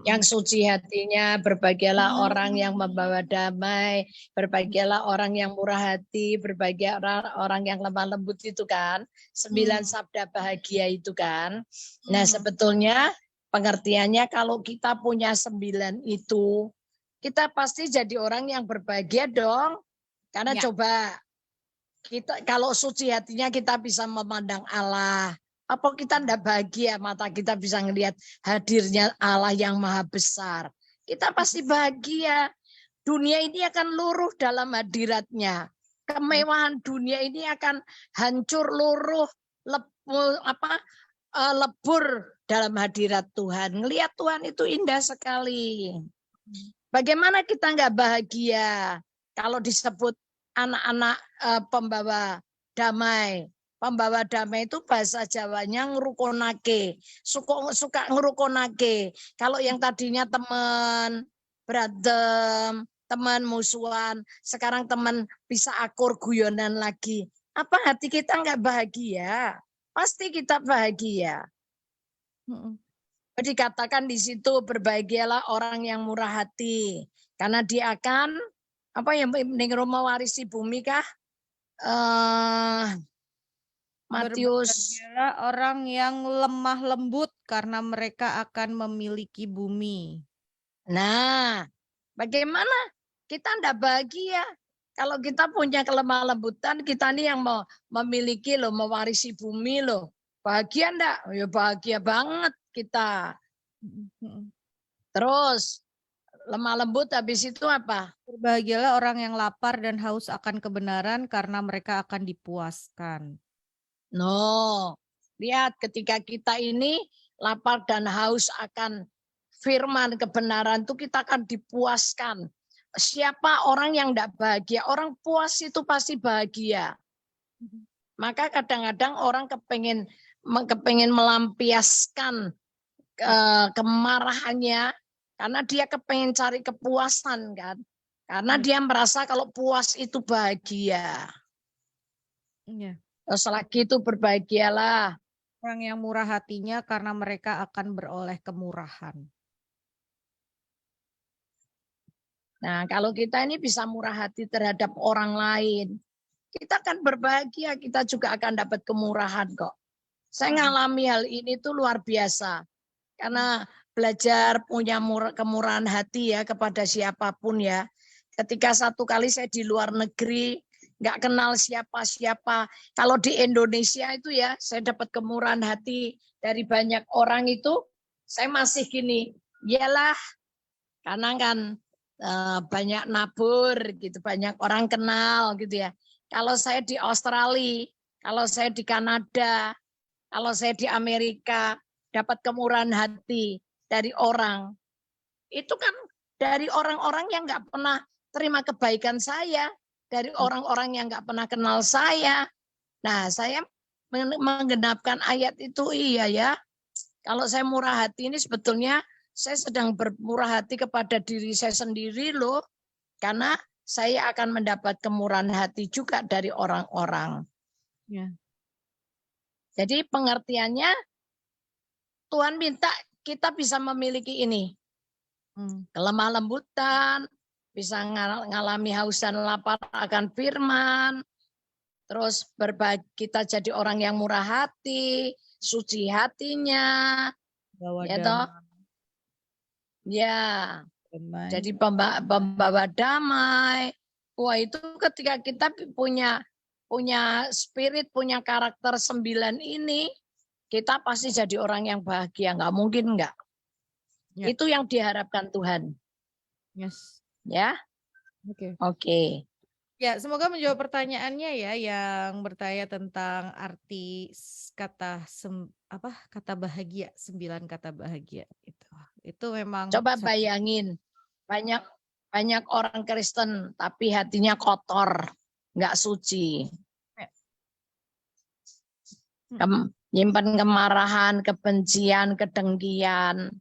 yang suci hatinya, berbahagialah orang yang membawa damai, berbahagialah orang yang murah hati, berbahagialah orang yang lemah lembut, itu kan 9 sabda bahagia itu kan. Nah sebetulnya pengertiannya kalau kita punya 9 itu, kita pasti jadi orang yang berbahagia dong. Karena Ya. coba kita kalau suci hatinya kita bisa memandang Allah. Apa kita tidak bahagia, mata kita bisa melihat hadirnya Allah yang maha besar. Kita pasti bahagia. Dunia ini akan luruh dalam hadiratnya. Kemewahan dunia ini akan hancur, luruh, lebur dalam hadirat Tuhan. Ngelihat Tuhan itu indah sekali. Bagaimana kita nggak bahagia kalau disebut anak-anak pembawa damai. Pembawa damai itu bahasa Jawanya ngerukonake, suka ngerukonake. Kalau yang tadinya teman, berantem, teman musuhan, sekarang teman bisa akur guyonan lagi. Apa hati kita nggak bahagia? Pasti kita bahagia. Dikatakan di situ berbahagialah orang yang murah hati, karena dia akan mewarisi bumi kah? Matius. Berbahagialah orang yang lemah lembut karena mereka akan memiliki bumi. Nah, bagaimana kita tidak bahagia kalau kita punya kelemah lembutan, kita nih yang mau memiliki loh, mewarisi bumi loh. Bahagia enggak? Ya bahagia banget kita. Terus lemah lembut habis itu apa? Bahagialah orang yang lapar dan haus akan kebenaran karena mereka akan dipuaskan. No, lihat ketika kita ini lapar dan haus akan firman kebenaran itu kita akan dipuaskan. Siapa orang yang tidak bahagia? Orang puas itu pasti bahagia. Maka kadang-kadang orang kepengen melampiaskan kemarahannya karena dia kepengen cari kepuasan kan. Karena dia merasa kalau puas itu bahagia. Iya. Selagi itu berbahagialah. Orang yang murah hatinya karena mereka akan beroleh kemurahan. Nah, kalau kita ini bisa murah hati terhadap orang lain, kita akan berbahagia, kita juga akan dapat kemurahan kok. Saya ngalami hal ini tuh luar biasa. Karena belajar punya kemurahan hati ya kepada siapapun ya. Ketika satu kali saya di luar negeri, nggak kenal siapa-siapa. Kalau di Indonesia itu ya, saya dapat kemurahan hati dari banyak orang itu, saya masih gini, iyalah, karena kan banyak nabur gitu, banyak orang kenal gitu ya. Kalau saya di Australia, kalau saya di Kanada, kalau saya di Amerika, dapat kemurahan hati dari orang. Itu kan dari orang-orang yang nggak pernah terima kebaikan saya, dari orang-orang yang nggak pernah kenal saya. Nah, saya menggenapkan ayat itu, iya ya. Kalau saya murah hati ini sebetulnya saya sedang bermurah hati kepada diri saya sendiri loh. Karena saya akan mendapat kemurahan hati juga dari orang-orang. Ya. Jadi pengertiannya Tuhan minta kita bisa memiliki ini. Kelemah lembutan, bisa ngalami haus dan lapar akan firman. Terus berbagi, kita jadi orang yang murah hati, suci hatinya. Ya toh? Ya. Jadi pembawa damai. Wah, itu ketika kita punya spirit, punya karakter 9 ini, kita pasti jadi orang yang bahagia. Nggak mungkin nggak. Ya. Itu yang diharapkan Tuhan. Yes. Ya. Oke. Ya, semoga menjawab pertanyaannya ya yang bertanya tentang arti kata kata bahagia, 9 kata bahagia itu. Itu memang coba bayangin banyak orang Kristen tapi hatinya kotor, nggak suci. Nyimpan kemarahan, kebencian, kedengkian,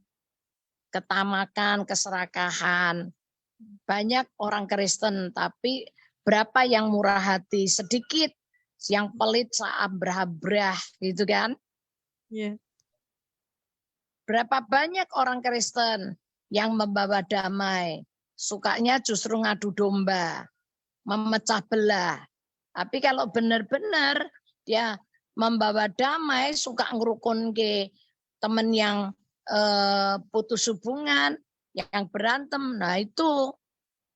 ketamakan, keserakahan. Banyak orang Kristen tapi berapa yang murah hati? Sedikit. Yang pelit seabrah-abrah gitu kan. Yeah. Berapa banyak orang Kristen yang membawa damai. Sukanya justru ngadu domba. Memecah belah. Tapi kalau benar-benar dia membawa damai, suka ngerukun ke teman yang putus hubungan, yang berantem. Nah itu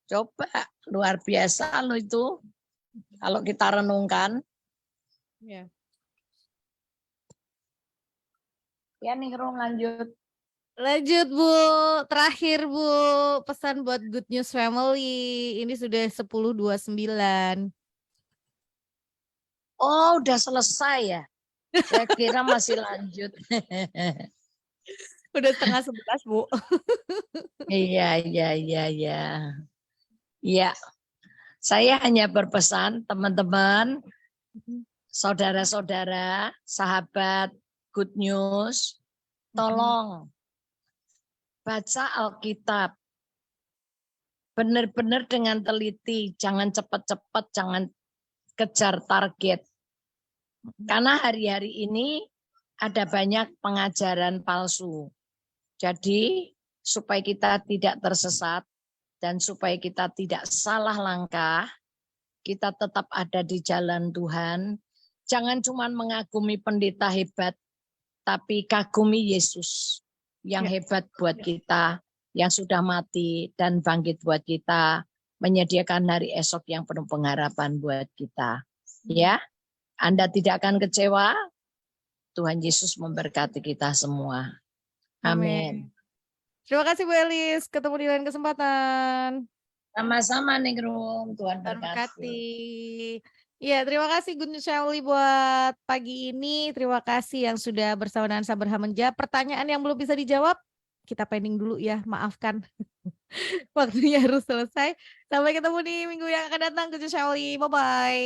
coba luar biasa loh itu. Kalau kita renungkan. Ya. Ya nih Rum lanjut. Lanjut Bu, terakhir Bu, pesan buat Good News Family. Ini sudah 10:29. Oh, udah selesai ya. Saya kira masih lanjut. Udah 10:30 Bu. Iya. Iya. Saya hanya berpesan teman-teman, saudara-saudara, sahabat Good News, tolong baca Alkitab. Benar-benar dengan teliti, jangan cepat-cepat, jangan kejar target. Karena hari-hari ini ada banyak pengajaran palsu. Jadi supaya kita tidak tersesat dan supaya kita tidak salah langkah, kita tetap ada di jalan Tuhan. Jangan cuma mengagumi pendeta hebat, tapi kagumi Yesus yang hebat buat kita, yang sudah mati dan bangkit buat kita, menyediakan hari esok yang penuh pengharapan buat kita. Ya, Anda tidak akan kecewa. Tuhan Yesus memberkati kita semua. Amin. Terima kasih Bu Elis, ketemu di lain kesempatan. Sama-sama Ningrum, Tuhan Tuhan berkati. berkati. Iya, terima kasih Gun Syamli buat pagi ini. Terima kasih yang sudah bersama dengan Sabar menjawab pertanyaan yang belum bisa dijawab. Kita pending dulu ya, maafkan. Waktunya harus selesai. Sampai ketemu di minggu yang akan datang Gun Syamli. Bye-bye.